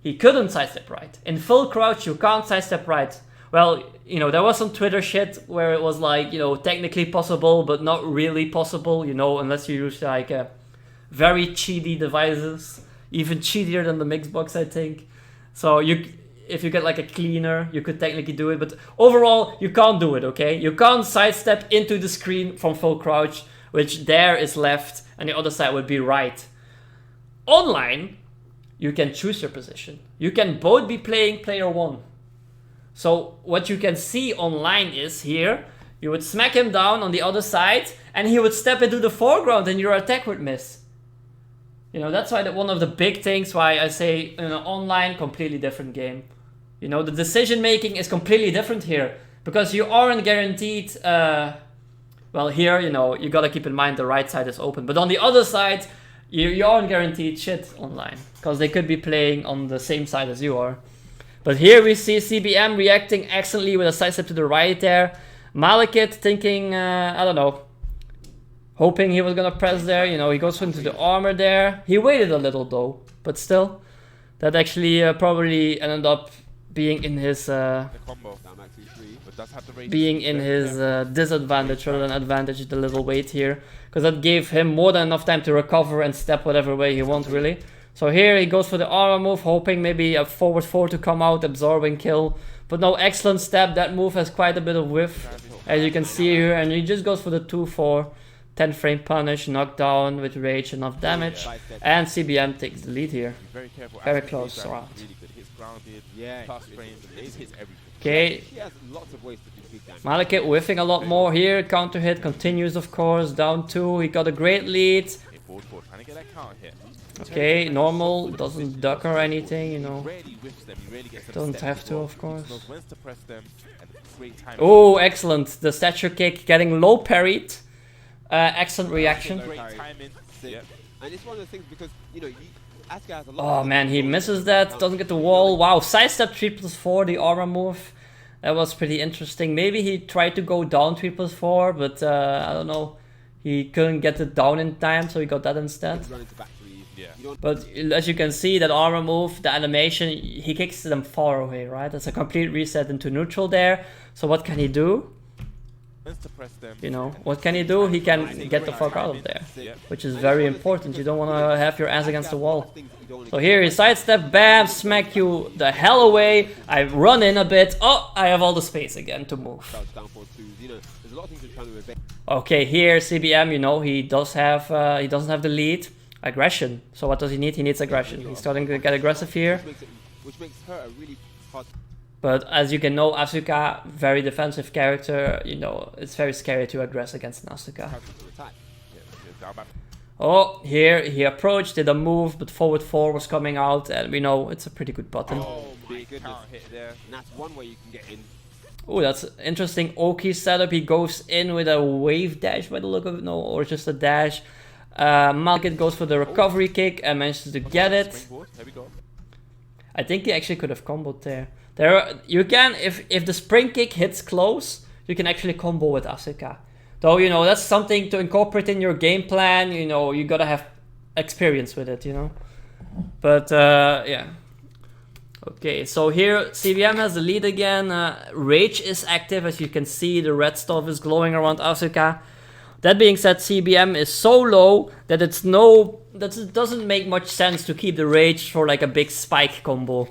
A: He couldn't sidestep right. In full crouch, you can't sidestep right. Well, you know, there was some Twitter shit where it was like, you know, technically possible, but not really possible, you know, unless you use like very cheaty devices. Even cheatier than the Mixbox, I think. So if you get like a cleaner, you could technically do it, but overall, you can't do it, okay? You can't sidestep into the screen from full crouch, which there is left, and the other side would be right. Online, you can choose your position. You can both be playing player 1. So what you can see online is here, you would smack him down on the other side, and he would step into the foreground, and your attack would miss. You know, that's why one of the big things why I say, you know, online, completely different game. You know, the decision making is completely different here. Because you aren't guaranteed, well here, you know, you gotta keep in mind the right side is open. But on the other side, you aren't guaranteed shit online. Because they could be playing on the same side as you are. But here we see CBM reacting excellently with a sidestep to the right there. Malekith thinking, I don't know, hoping he was gonna press there, you know, he goes into the armor there. He waited a little though, but still, that actually probably ended up being in his disadvantage rather than advantage, the little wait here, because that gave him more than enough time to recover and step whatever way he wants really. So here he goes for the armor move, hoping maybe a forward 4 to come out, absorbing kill, but no, excellent step. That move has quite a bit of whiff, as you can see here, and he just goes for the 2-4. 10 frame punish, knockdown with rage, enough damage, and CBM takes the lead here. Very close round. Okay, Malekith whiffing a lot more here, counter hit continues of course, down 2, he got a great lead. Okay, normal, doesn't duck or anything, you know, don't have to of course. Oh, excellent, the stature kick getting low parried. Excellent reaction.
C: And it's one of the things because, you know, Asuka has a lot.
A: Oh man, he misses that, doesn't get the wall. Wow, sidestep 3+4, the aura move. That was pretty interesting. Maybe he tried to go down 3+4, but I don't know. He couldn't get it down in time, so he got that instead. But as you can see, that armor move, the animation, he kicks them far away, right? That's a complete reset into neutral there. So what can he do? You know, what can he do? He can get the fuck out of there, which is very important. You don't want to have your ass against the wall. So here he sidestep, bam, smack you the hell away. I run in a bit. Oh, I have all the space again to move. Okay, here CBM, you know, he doesn't have the lead. Aggression. So what does he need? He needs aggression. He's starting to get aggressive here. But as you can know, Asuka, very defensive character. You know, it's very scary to aggress against an Asuka. Oh, here he approached, did a move, but forward 4 was coming out, and we know it's a pretty good button.
C: Oh my goodness. And that's one way you can get in.
A: Oh, that's interesting. Oki setup. He goes in with a wave dash by the look of it, no, or just a dash. Malekith goes for the recovery kick and manages to get it. I think he actually could have comboed there. You can, if the spring kick hits close, you can actually combo with Asuka. Though, you know, that's something to incorporate in your game plan. You know, you gotta have experience with it, you know. But, yeah. Okay, so here CBM has the lead again. Rage is active, as you can see. The red stuff is glowing around Asuka. That being said, CBM is so low that it doesn't make much sense to keep the rage for like a big spike combo.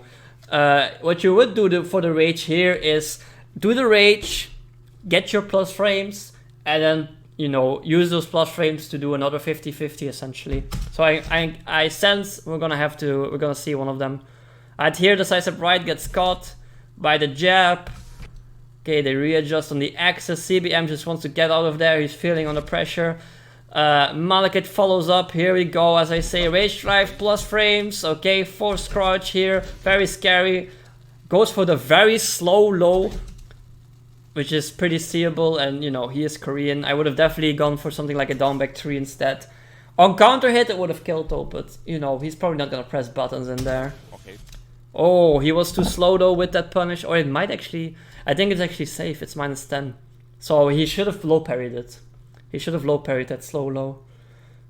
A: What you would do for the rage here is do the rage, get your plus frames, and then, you know, use those plus frames to do another 50-50 essentially. So I sense we're gonna see one of them. And here the sidestep right gets caught by the jab. Okay, they readjust on the axis. CBM just wants to get out of there. He's feeling under pressure. Malekith follows up. Here we go. As I say, rage drive plus frames. Okay, force crouch here. Very scary. Goes for the very slow low, which is pretty seeable. And, you know, he is Korean. I would have definitely gone for something like a down back 3 instead. On counter hit, it would have killed though. But, you know, he's probably not going to press buttons in there.
B: Okay.
A: Oh, he was too slow though with that punish. Or it might actually... I think it's actually safe. It's -10. So he should have low parried it. He should have low parried that slow low.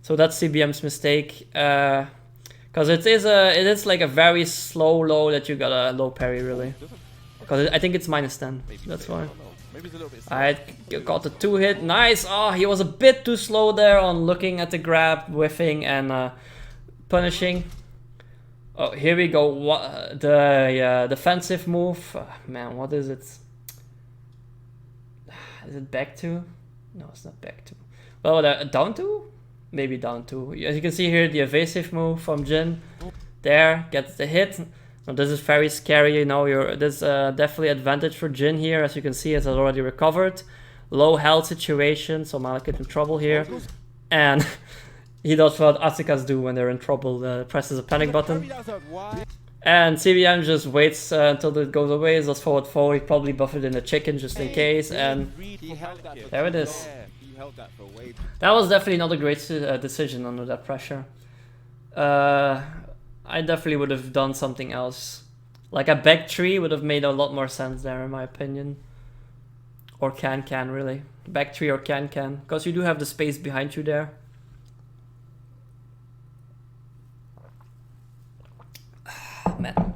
A: So that's CBM's mistake. Because it is like a very slow low that you gotta low parry really. Because I think it's -10. That's why. I got the 2 hit. Nice. Oh, he was a bit too slow there on looking at the grab, whiffing, and punishing. Oh, here we go. The defensive move. Man, what is it? Is it back 2? No, it's not back 2. Well, down 2? Maybe down 2. As you can see here, the evasive move from Jin. There, gets the hit. Now, this is very scary, you know. There's definitely advantage for Jin here. As you can see, it has already recovered. Low health situation, so Malekith in trouble here. And he does what Asukas do when they're in trouble, presses a panic button. And CBM just waits until it goes away, does forward 4, he probably buffered in a chicken just in case, and there it is. That was definitely not a great decision under that pressure. I definitely would have done something else. Like a back 3 would have made a lot more sense there in my opinion. Or can really. Back 3 or can, because you do have the space behind you there. Man.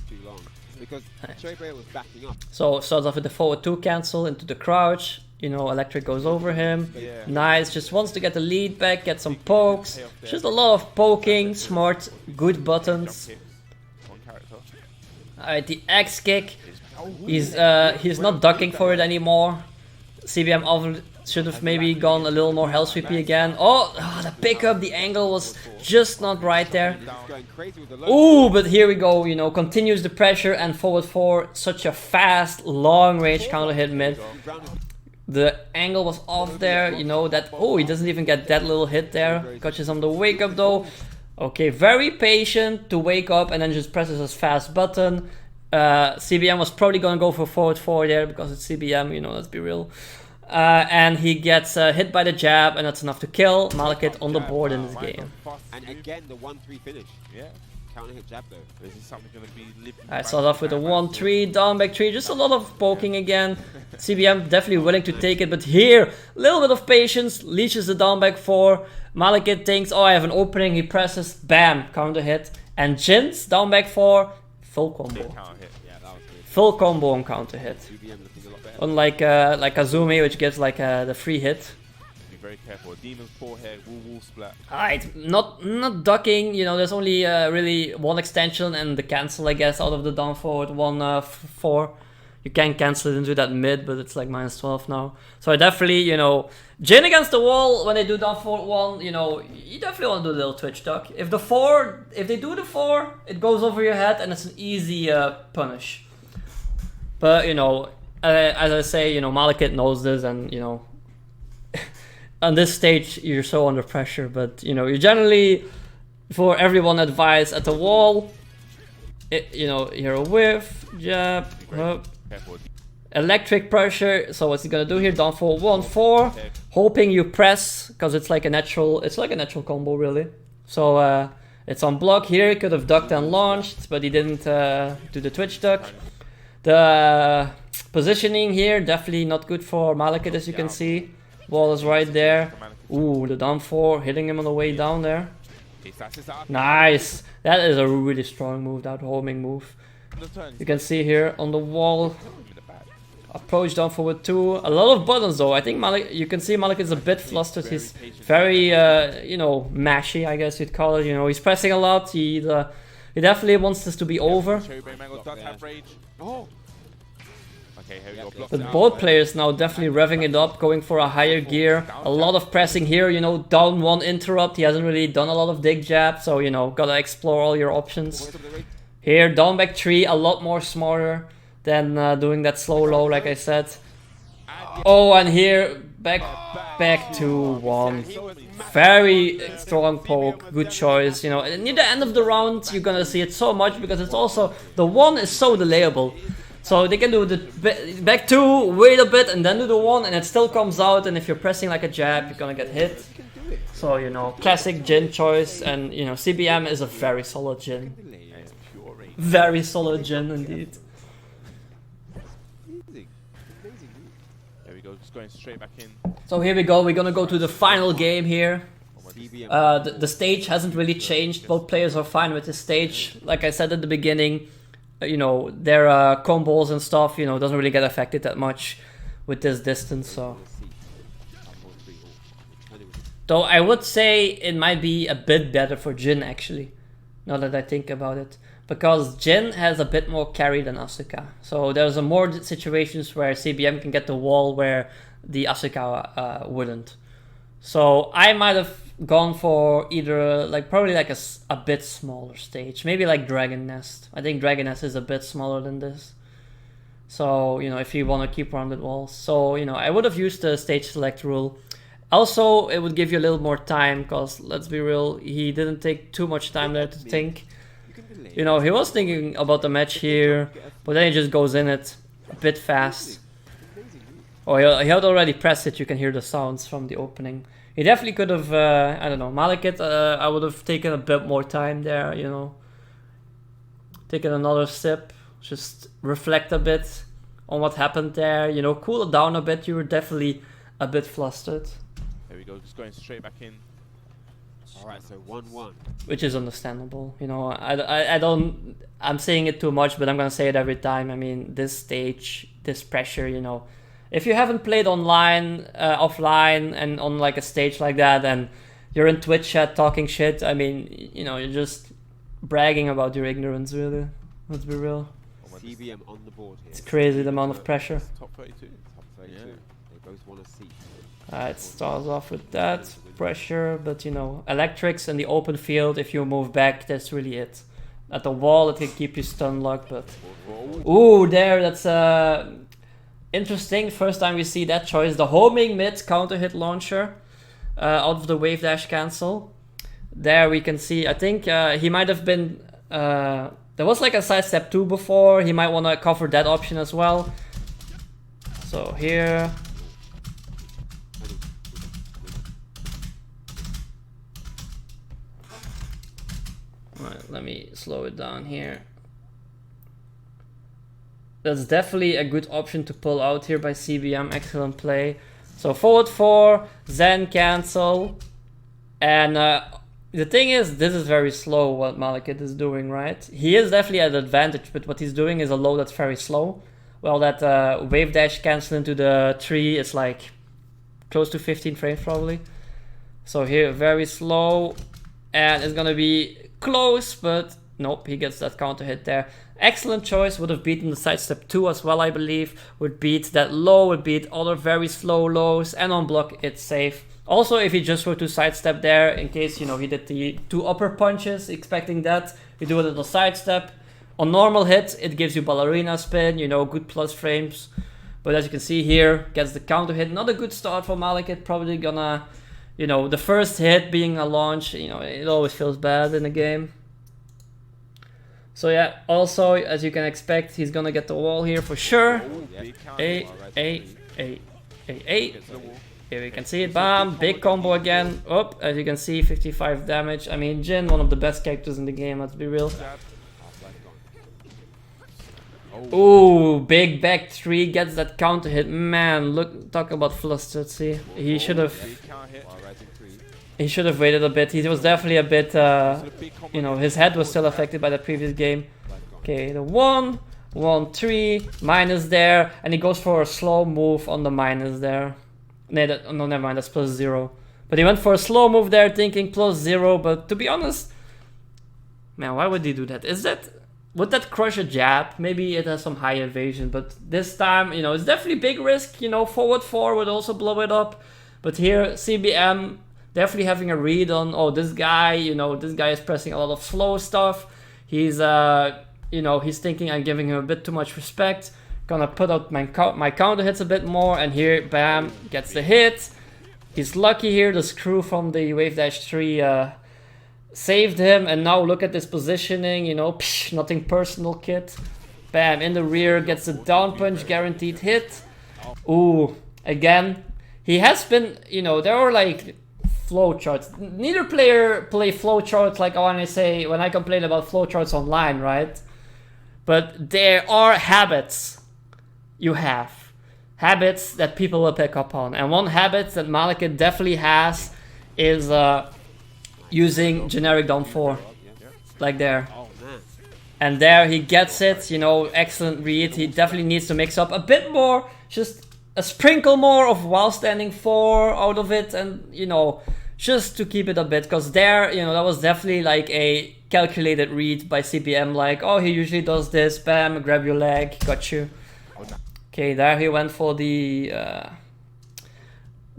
C: Too long. Because CherryBerry was backing up.
A: So starts off with the forward 2 cancel into the crouch. You know, electric goes over him.
B: Yeah.
A: Nice, just wants to get the lead back, get some pokes. Just a lot of poking, smart, good buttons. Alright, the X kick. He's not ducking for it anymore. CBM should have maybe gone a little more hell sweepy again. Oh, the pickup, the angle was just not right there. Ooh, but here we go, you know, continues the pressure and forward 4. Such a fast, long range counter hit mid. The angle was off there, you know, that, oh, he doesn't even get that little hit there. Catches on the wake up though. Okay, very patient to wake up and then just presses his fast button. CBM was probably gonna go for forward 4 there because it's CBM, you know, let's be real. And he gets hit by the jab, and that's enough to kill Malekith on the board in this game.
C: And again, the 1-3 finish.
B: Yeah.
C: Counter hit jab though.
B: Is this something going to be living?
A: I start off with a 1-3, down back 3, just a lot of poking again. CBM definitely willing to take it, but here, a little bit of patience, leashes the down back 4. Malekith thinks, oh, I have an opening, he presses, bam, counter hit. And Jin's down back 4, full combo.
B: Counter hit.
C: Yeah, that was good.
A: Full combo on counter hit.
C: CBM looking a lot better.
A: Unlike like Azumi, which gets like the free hit.
B: Be very careful. Demon's forehead, wall splat.
A: Alright, not ducking, you know, there's only really one extension and the cancel, I guess, out of the down forward 1-4. You can cancel it into that mid, but it's like -12 now. So I definitely, you know, Jin against the wall when they do down forward 1, you know, you definitely want to do a little twitch duck. If they do the 4, it goes over your head and it's an easy punish. But, you know, as I say, you know, Malekith knows this and, you know, on this stage you're so under pressure, but you know, you generally, for everyone, advise at the wall, you know, here a whiff, jab, electric pressure. So what's he gonna do here? Down for 1-4, hoping you press, because it's like a natural combo really. So it's on block here. He could have ducked and launched, but he didn't do the twitch duck. The positioning here definitely not good for Malekith, as you can see. Wall is right there. Ooh, the down 4 hitting him on the way down there. Nice. That is a really strong move, that homing move. You can see here on the wall. Approach down forward 2. A lot of buttons though. I think you can see Malekith is a bit flustered. He's very, you know, mashy, I guess you'd call it. You know, he's pressing a lot. He definitely wants this to be over.
B: CherryBerryMango does have rage. Oh. Okay, here we go.
A: But both players now definitely revving it up, going for a higher gear. A lot of pressing here, you know, down 1 interrupt. He hasn't really done a lot of dig jab, so, you know, gotta explore all your options. Here, down back 3, a lot more smarter than doing that slow low, like I said. Oh, and here, back 2-1. Very strong poke, good choice, you know. And near the end of the round, you're gonna see it so much, because it's also, the 1 is so delayable. So they can do the back 2, wait a bit, and then do the 1, and it still comes out. And if you're pressing like a jab, you're gonna get hit. So, you know, classic Jin choice, and you know, CBM is a very solid Jin. Very solid Jin indeed.
B: There we go, just going straight back in.
A: So here we go, we're gonna go to the final game here. The stage hasn't really changed, both players are fine with the stage. Like I said at the beginning, you know, their combos and stuff, you know, doesn't really get affected that much with this distance, so. Though I would say it might be a bit better for Jin actually, now that I think about it. Because Jin has a bit more carry than Asuka. So there's more situations where CBM can get the wall where the Asuka wouldn't. So I might have gone for either like probably like a bit smaller stage, maybe like Dragon Nest. I think Dragon Nest is a bit smaller than this. So, you know, if you want to keep rounded walls. So, you know, I would have used the stage select rule. Also, it would give you a little more time, because let's be real, he didn't take too much time there to think. You know, he was thinking about the match here, but then he just goes in it a bit fast. Oh, he had already pressed it, you can hear the sounds from the opening. He definitely could have, I don't know, Malekith, I would have taken a bit more time there, you know. Taken another sip, just reflect a bit on what happened there, you know, cool it down a bit. You were definitely a bit flustered.
B: There we go, just going straight back in.
C: Alright, so 1-1.
A: Which is understandable, you know, I'm saying it too much, but I'm gonna say it every time. I mean, this stage, this pressure, you know, if you haven't played online, offline, and on like a stage like that, and you're in Twitch chat talking shit, I mean, you know, you're just bragging about your ignorance, really. Let's be real.
C: CBM on the board here.
A: It's crazy the amount of pressure.
B: Top 32.
C: Top 32. Yeah. They both want a seat.
A: It starts off with that pressure, but you know, electrics in the open field, if you move back, that's really it. At the wall, it can keep you stun locked, but... Ooh, there, that's interesting. First time we see that choice. The homing mid counter hit launcher out of the wave dash cancel. There we can see, I think he might have been... there was like a side step 2 before. He might want to cover that option as well. So here... Alright, let me slow it down here. That's definitely a good option to pull out here by CBM. Excellent play. So forward 4, Zen cancel. And the thing is, this is very slow what Malekith is doing, right? He is definitely at advantage, but what he's doing is a low that's very slow. Well, that wave dash cancel into the tree is like close to 15 frames probably. So here, very slow. And it's gonna be close, but nope, he gets that counter hit there. Excellent choice, would have beaten the sidestep 2 as well, I believe. Would beat that low, would beat other very slow lows, and on block it's safe. Also, if he just were to sidestep there, in case, you know, he did the 2 upper punches, expecting that, you do a little sidestep. On normal hit, it gives you ballerina spin, you know, good plus frames. But as you can see here, gets the counter hit. Not a good start for Malekith, probably gonna, you know, the first hit being a launch, you know, it always feels bad in a game. So yeah, also, as you can expect, he's gonna get the wall here for sure. Here we can see it, bam, big combo again. Oh, as you can see, 55 damage. I mean, Jin, one of the best characters in the game, let's be real. Ooh, big back 3 gets that counter hit. Man, look, talk about flustered, see. He should have waited a bit. He was definitely a bit, you know, his head was still affected by the previous game. Okay, the 1, 1, 3, minus there, and he goes for a slow move on the minus there. No, never mind, that's plus 0. But he went for a slow move there, thinking plus 0, but to be honest, man, why would he do that? Would that crush a jab? Maybe it has some high evasion, but this time, you know, it's definitely big risk, you know, forward 4 would also blow it up. But here, CBM definitely having a read on, oh, this guy, you know, this guy is pressing a lot of slow stuff. He's, you know, he's thinking I'm giving him a bit too much respect. Gonna put out my counter hits a bit more, and here, bam, gets the hit. He's lucky here, the screw from the wave dash 3 saved him, and now look at this positioning, you know, psh, nothing personal, kid. Bam, in the rear, gets the down punch, guaranteed hit. Ooh, again, he has been, you know, there were like flowcharts. Neither player play flowcharts like when I complain about flowcharts online, right? But there are habits you have. Habits that people will pick up on. And one habit that Malekith definitely has is using generic down 4. Like there. And there he gets it, you know, excellent read. He definitely needs to mix up a bit more, just a sprinkle more of while standing 4 out of it, and, you know, just to keep it a bit, because there, you know, that was definitely like a calculated read by CPM, like, oh, he usually does this, bam, grab your leg, got you. Okay, there he went for the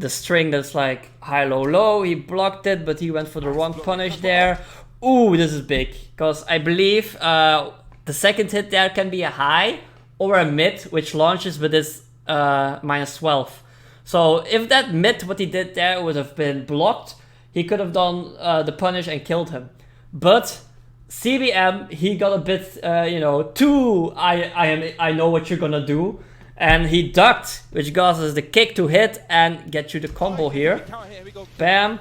A: string that's like high, low, low. He blocked it, but he went for the wrong punish there. Ooh, this is big, because I believe the second hit there can be a high or a mid, which launches with this minus 12. So if that mid, what he did there, would have been blocked, he could have done the punish and killed him. But CBM, he got a bit, you know, too, I know what you're gonna do. And he ducked, which causes the kick to hit and get you the combo here. Bam.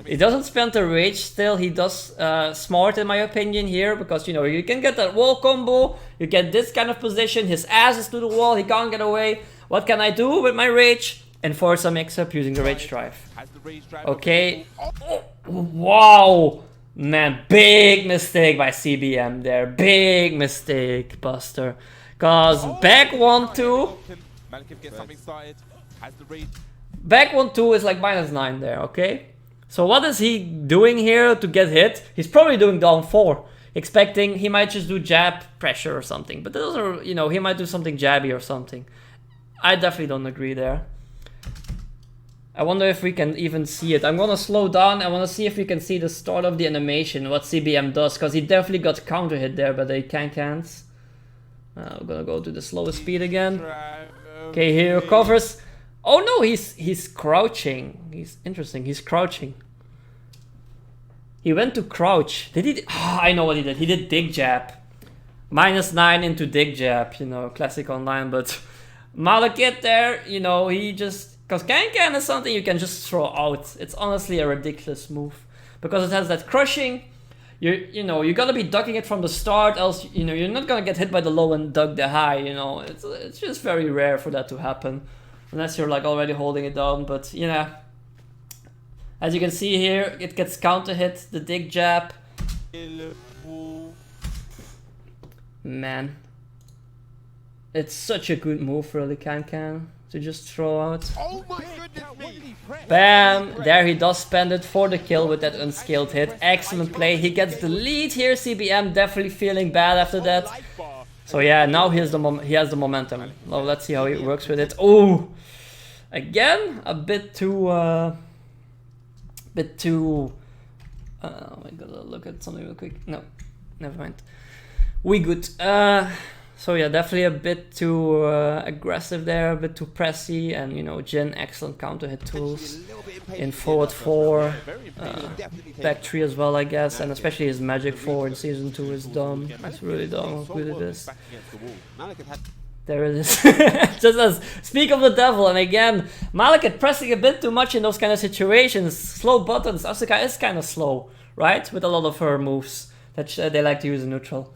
A: He doesn't spend the rage still. He does smart in my opinion here, because, you know, you can get that wall combo. You get this kind of position. His ass is to the wall. He can't get away. What can I do with my rage? Enforce a mix-up using the rage drive. Okay. Wow. Man, big mistake by CBM there. Big mistake, Buster. Cause back 1-2. Back 1-2 is like minus 9 there, okay? So what is he doing here to get hit? He's probably doing down 4. Expecting he might just do jab pressure or something. But those are, you know, he might do something jabby or something. I definitely don't agree there. I wonder if we can even see it. I'm gonna slow down. I wanna see if we can see the start of the animation, what CBM does. Cause he definitely got counter hit there, but they can't. We're gonna go to the slowest speed again. Okay, here recovers. Oh no, he's crouching. He's interesting. He's crouching. He went to crouch. Did he? Oh, I know what he did. He did dig jab. Minus 9 into dig jab. You know, classic online. But Malekith there, you know, he just, because can is something you can just throw out. It's honestly a ridiculous move because it has that crushing. you know, you gotta be ducking it from the start, else you know you're not gonna get hit by the low and duck the high. You know, it's just very rare for that to happen, unless you're like already holding it down. But you know, as you can see here, it gets counter hit the dig jab. Man, it's such a good move, really, Can to just throw out.
C: Oh my goodness me!
A: Bam! There he does spend it for the kill with that unscaled hit. Excellent play. He gets the lead here. CBM definitely feeling bad after that. So yeah, now he has the momentum. Well, let's see how he works with it. Oh, again a bit too. Oh my god! Look at something real quick. No, never mind. We good. So yeah, definitely a bit too aggressive there, a bit too pressy, and you know, Jin, excellent counter hit tools in forward 4, back 3 as well, I guess, and especially his magic 4 in season 2 is dumb. It's really dumb how good it is. There it is. Just as speak of the devil, and again, Malekith pressing a bit too much in those kind of situations. Slow buttons. Asuka is kind of slow, right? With a lot of her moves that they like to use in neutral.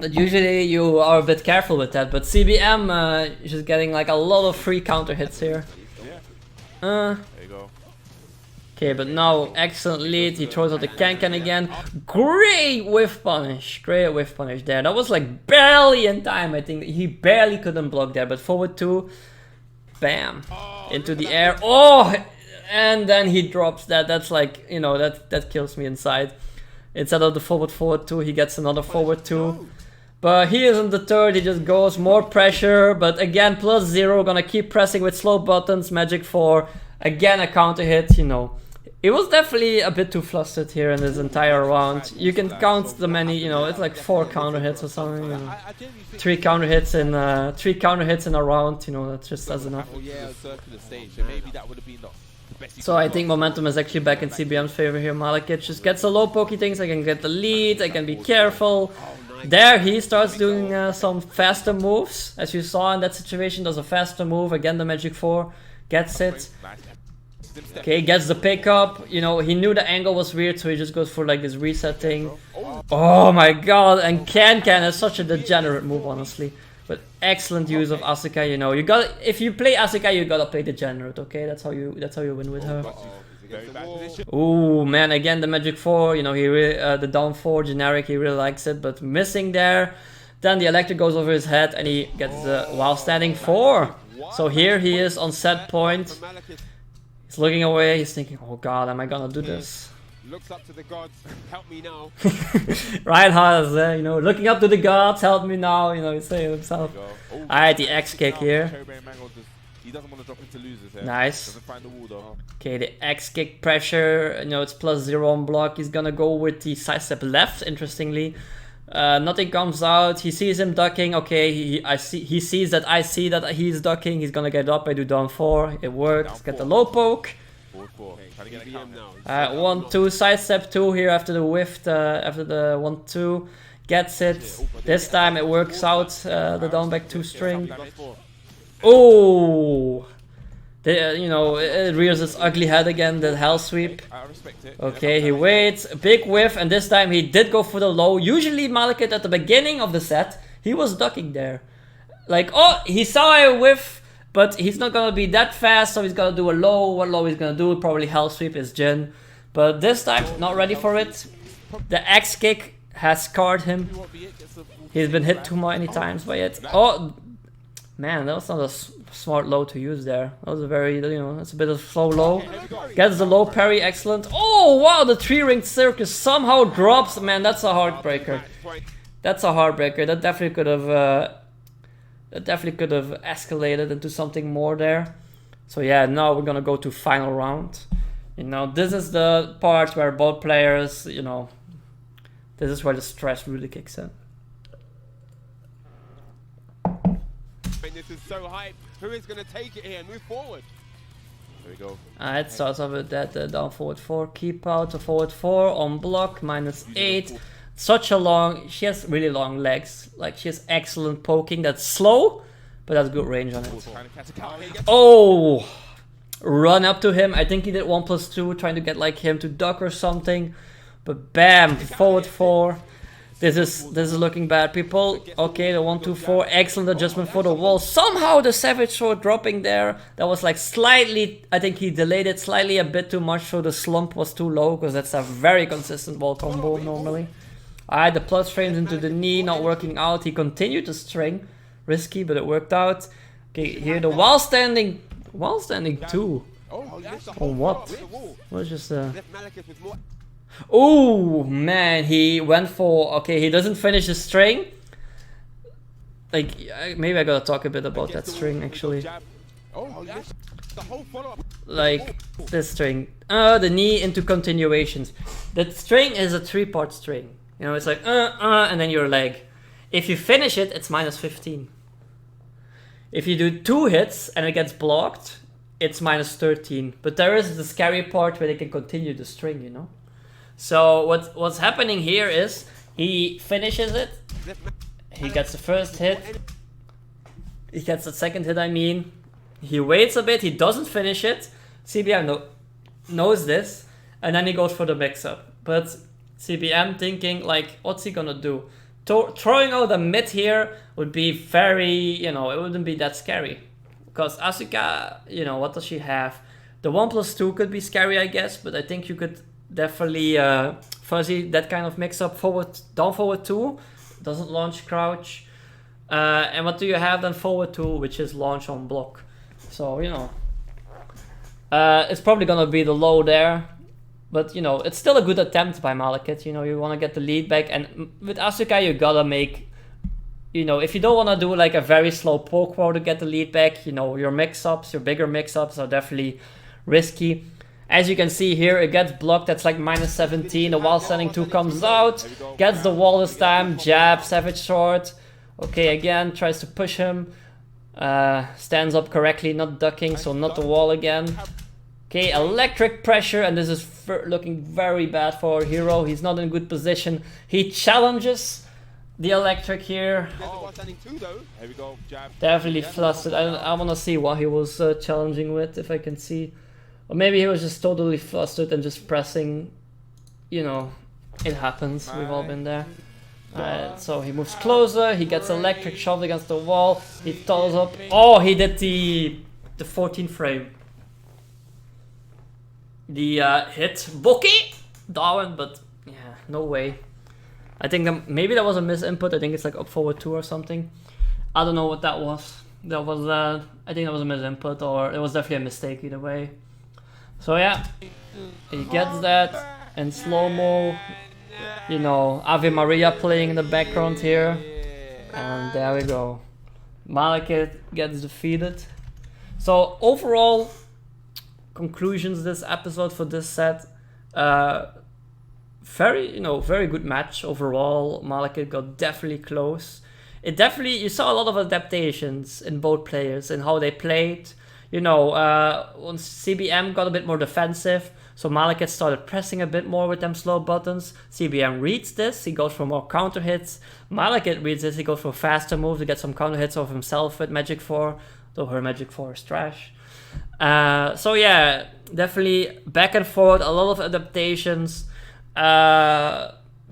A: But usually you are a bit careful with that, but CBM is just getting like a lot of free counter hits here.
B: There you go.
A: Okay, but now excellent lead. He throws out the can again. Great whiff punish. Great whiff punish there. That was like barely in time. I think he barely couldn't block there, but forward 2. Bam. Into the air. Oh! And then he drops that. That's like, you know, that kills me inside. Instead of the forward 2, he gets another forward 2. But he isn't deterred, he just goes more pressure, but again +0, gonna keep pressing with slow buttons, magic 4, again a counter hit, you know. He was definitely a bit too flustered here in this entire round. You can count the many, you know, it's like 4 counter hits or something, you know. 3 counter hits in a round, you know, that just does enough. So I think momentum is actually back in CBM's favor here. Malekith just gets the low pokey things, I can get the lead, I can be careful. There he starts doing some faster moves, as you saw in that situation. Does a faster move, again the magic 4, gets it. Okay, gets the pickup, you know, he knew the angle was weird, so he just goes for like this reset thing. Oh my god, and Can is such a degenerate move, honestly. But excellent use of Asuka, you know, you got, if you play Asuka, you gotta play degenerate, okay? That's how you win with her. Oh man, again the magic 4, you know, he really, the down 4 generic, he really likes it, but missing there. Then the electric goes over his head and he gets the while standing 4. So here he is on set point. He's looking away, he's thinking, oh god, am I gonna do this?
C: Looks up to the gods, help me now.
A: Right, Hans, you know, looking up to the gods, help me now, you know, he's saying himself. Alright, the X kick here.
B: He doesn't want to drop into losers here.
A: Nice.
B: Doesn't find the wall though.
A: Okay, the X kick pressure, you know, it's +0 on block. He's gonna go with the sidestep left, interestingly. Nothing comes out. He sees him ducking. Okay, he sees that I see that he's ducking. He's gonna get up. I do down 4. It works. Get the low poke. 1-2 sidestep 2 here after the whiff, after the 1-2. Gets it. This time it works out. The down back 2 string. Oh, you know, it rears its ugly head again, the hell sweep. Okay, he waits, a big whiff, and this time he did go for the low. Usually Malekith at the beginning of the set, he was ducking there. Like, oh, he saw a whiff, but he's not gonna be that fast, so he's gonna do a low. What low he's gonna do? Probably hell sweep is Jin. But this time, not ready for it. The X kick has scarred him. He's been hit too many times by it. Oh, man, that was not a smart low to use there. That was a very, you know, that's a bit of slow low. Gets the low parry, excellent. Oh, wow, the 3-ring circus somehow drops. Man, that's a heartbreaker. That's a heartbreaker. That definitely could have escalated into something more there. So yeah, now we're gonna go to final round. You know, this is the part where both players, you know, this is where the stress really kicks in.
C: This is so hype. Who is going to take it here and move forward?
B: There we go.
A: It starts off with that down forward 4, keep out to forward 4 on block, -8. Such a long, she has really long legs. Like, she has excellent poking. That's slow, but that's good range on it. Oh, run up to him. I think he did 1+2, trying to get like him to duck or something. But bam, forward 4. This is looking bad, people. Okay, the 1-2-4, excellent adjustment for the wall. Somehow the Savage Sword dropping there. That was like slightly, I think he delayed it slightly a bit too much, so the slump was too low, because that's a very consistent wall combo normally. Alright, the plus frames into the knee, not working out. He continued to string. Risky, but it worked out. Okay, here the wall standing 2. On what? What is just Oh man, he went for, okay, he doesn't finish the string. Like, maybe I gotta talk a bit about that string actually. Like, this string. The knee into continuations. That string is a 3-part string. You know, it's like, and then your leg. If you finish it, it's -15. If you do 2 hits and it gets blocked, it's -13. But there is the scary part where they can continue the string, you know? So what's happening here is he finishes it. He gets the first hit. He gets the second hit, I mean. He waits a bit, he doesn't finish it. CBM knows this, and then he goes for the mix-up. But CBM thinking, like, what's he gonna do? Throwing out a mid here would be very, you know, it wouldn't be that scary. Because Asuka, you know, what does she have? The 1+2 could be scary, I guess, but I think you could definitely fuzzy that kind of mix-up. Forward, down forward 2, doesn't launch crouch. And what do you have then? Forward 2, which is launch on block. So, you know, it's probably gonna be the low there. But, you know, it's still a good attempt by Malekith. You know, you want to get the lead back. And with Asuka, you gotta make, you know, if you don't want to do like a very slow poke war to get the lead back, you know, your mix-ups, your bigger mix-ups are definitely risky. As you can see here, it gets blocked. That's like -17. The wall standing 2 comes out. Gets the wall this time. Jab, Savage Sword. Okay, again, tries to push him. Stands up correctly, not ducking, so not the wall again. Okay, electric pressure, and this is looking very bad for our hero. He's not in a good position. He challenges the electric here. Definitely flustered. I want to see what he was challenging with, if I can see. Or maybe he was just totally flustered and just pressing. You know, it happens. We've all been there. So he moves closer. He gets electric shoved against the wall. He throws up. Oh, he did the 14 frame. The hit Boki Darwin, but yeah, no way. I think maybe that was a misinput. I think it's like up forward 2 or something. I don't know what that was. That was I think that was a misinput, or it was definitely a mistake either way. So yeah, he gets that in slow-mo. You know, Ave Maria playing in the background here. And there we go. Malekith gets defeated. So overall, conclusions this episode for this set. Very good match overall. Malekith got definitely close. You saw a lot of adaptations in both players and how they played. You know, once CBM got a bit more defensive, so Malekith started pressing a bit more with them slow buttons. CBM reads this, he goes for more counter hits. Malekith reads this, he goes for faster moves to get some counter hits of himself with Magic 4, though her Magic 4 is trash. So yeah, definitely back and forth, a lot of adaptations.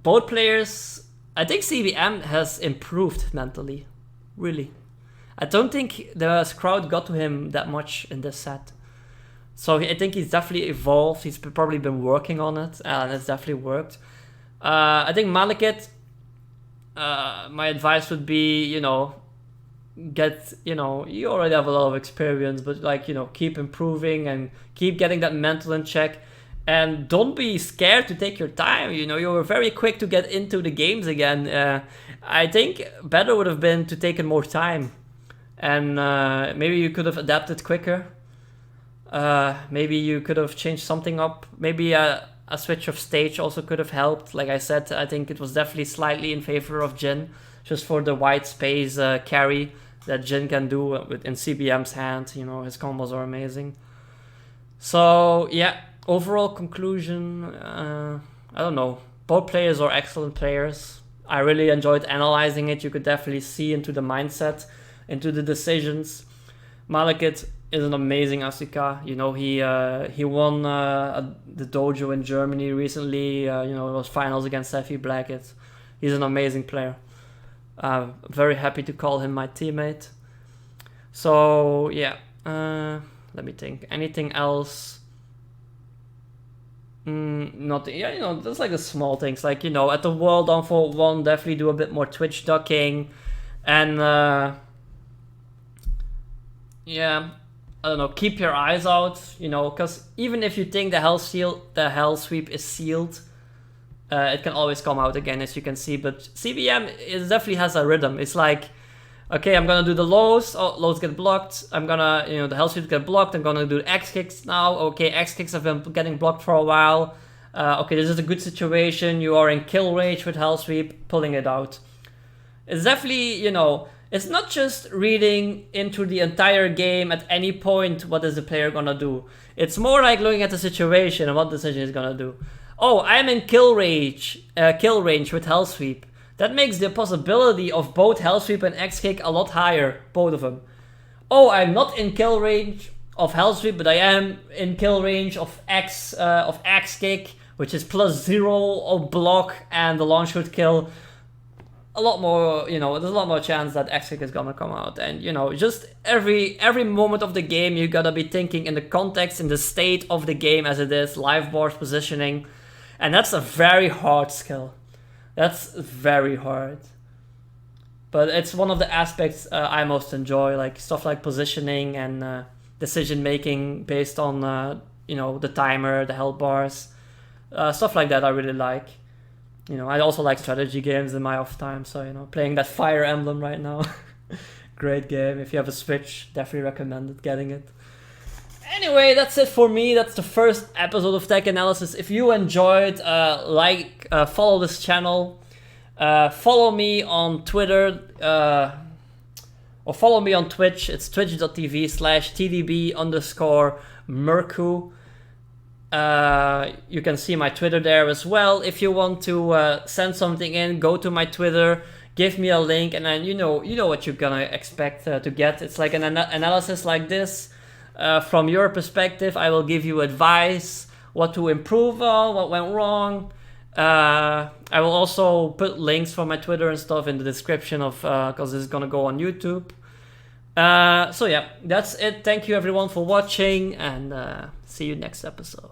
A: Both players, I think CBM has improved mentally, really. I don't think the crowd got to him that much in this set. So I think he's definitely evolved. He's probably been working on it, and it's definitely worked. I think Malekith, my advice would be, you know, you already have a lot of experience, but like, you know, keep improving and keep getting that mental in check. And don't be scared to take your time. You know, you were very quick to get into the games again. I think better would have been to take more time. And maybe you could have adapted quicker. Maybe you could have changed something up. Maybe a switch of stage also could have helped. Like I said, I think it was definitely slightly in favor of Jin, just for the white space carry that Jin can do in CBM's hand. You know, his combos are amazing. So yeah, overall conclusion, I don't know. Both players are excellent players. I really enjoyed analyzing it. You could definitely see into the mindset, into the decisions. Malekith is an amazing Asuka. You know, he won the dojo in Germany recently. You know, it was finals against Steffi Blackett. He's an amazing player. Very happy to call him my teammate. So yeah, let me think. Anything else? Nothing. Yeah, you know, there's like the small things, like, you know, at the World Downfall 1, definitely do a bit more Twitch ducking, and yeah, I don't know, keep your eyes out, you know, because even if you think the hell sweep is sealed, it can always come out again, as you can see. But CBM, it definitely has a rhythm. It's like, okay, I'm gonna do the lows. Oh, lows get blocked. I'm gonna, you know, the hell sweep get blocked. I'm gonna do X kicks now. Okay, X kicks have been getting blocked for a while. Okay, this is a good situation. You are in kill range with hell sweep, pulling it out. It's definitely, you know, it's not just reading into the entire game at any point what is the player gonna do. It's more like looking at the situation and what decision he's gonna do. Oh, I'm in kill range with hell sweep. That makes the possibility of both hell sweep and X kick a lot higher, both of them. Oh, I'm not in kill range of hell sweep, but I am in kill range of X kick, which is +0 of block and the launch should kill. A lot more, you know, there's a lot more chance that X kick is gonna come out. And, you know, just every moment of the game, you gotta be thinking in the context, in the state of the game as it is, live bars positioning. And that's a very hard skill. That's very hard. But it's one of the aspects I most enjoy, like stuff like positioning and decision making based on, you know, the timer, the health bars. Stuff like that I really like. You know, I also like strategy games in my off time, so, you know, playing that Fire Emblem right now. Great game. If you have a Switch, definitely recommend it, getting it. Anyway, that's it for me. That's the first episode of Tekanalysis. If you enjoyed, follow this channel. Follow me on Twitter, or follow me on Twitch. It's twitch.tv/TDB_Merku. You can see my Twitter there as well. If you want to send something in, go to my Twitter, give me a link, and then you know what you're gonna expect to get. It's like an analysis like this. From your perspective, I will give you advice, what to improve on, what went wrong. I will also put links for my Twitter and stuff in the description of, because this is gonna go on YouTube. So yeah, that's it. Thank you everyone for watching, and see you next episode.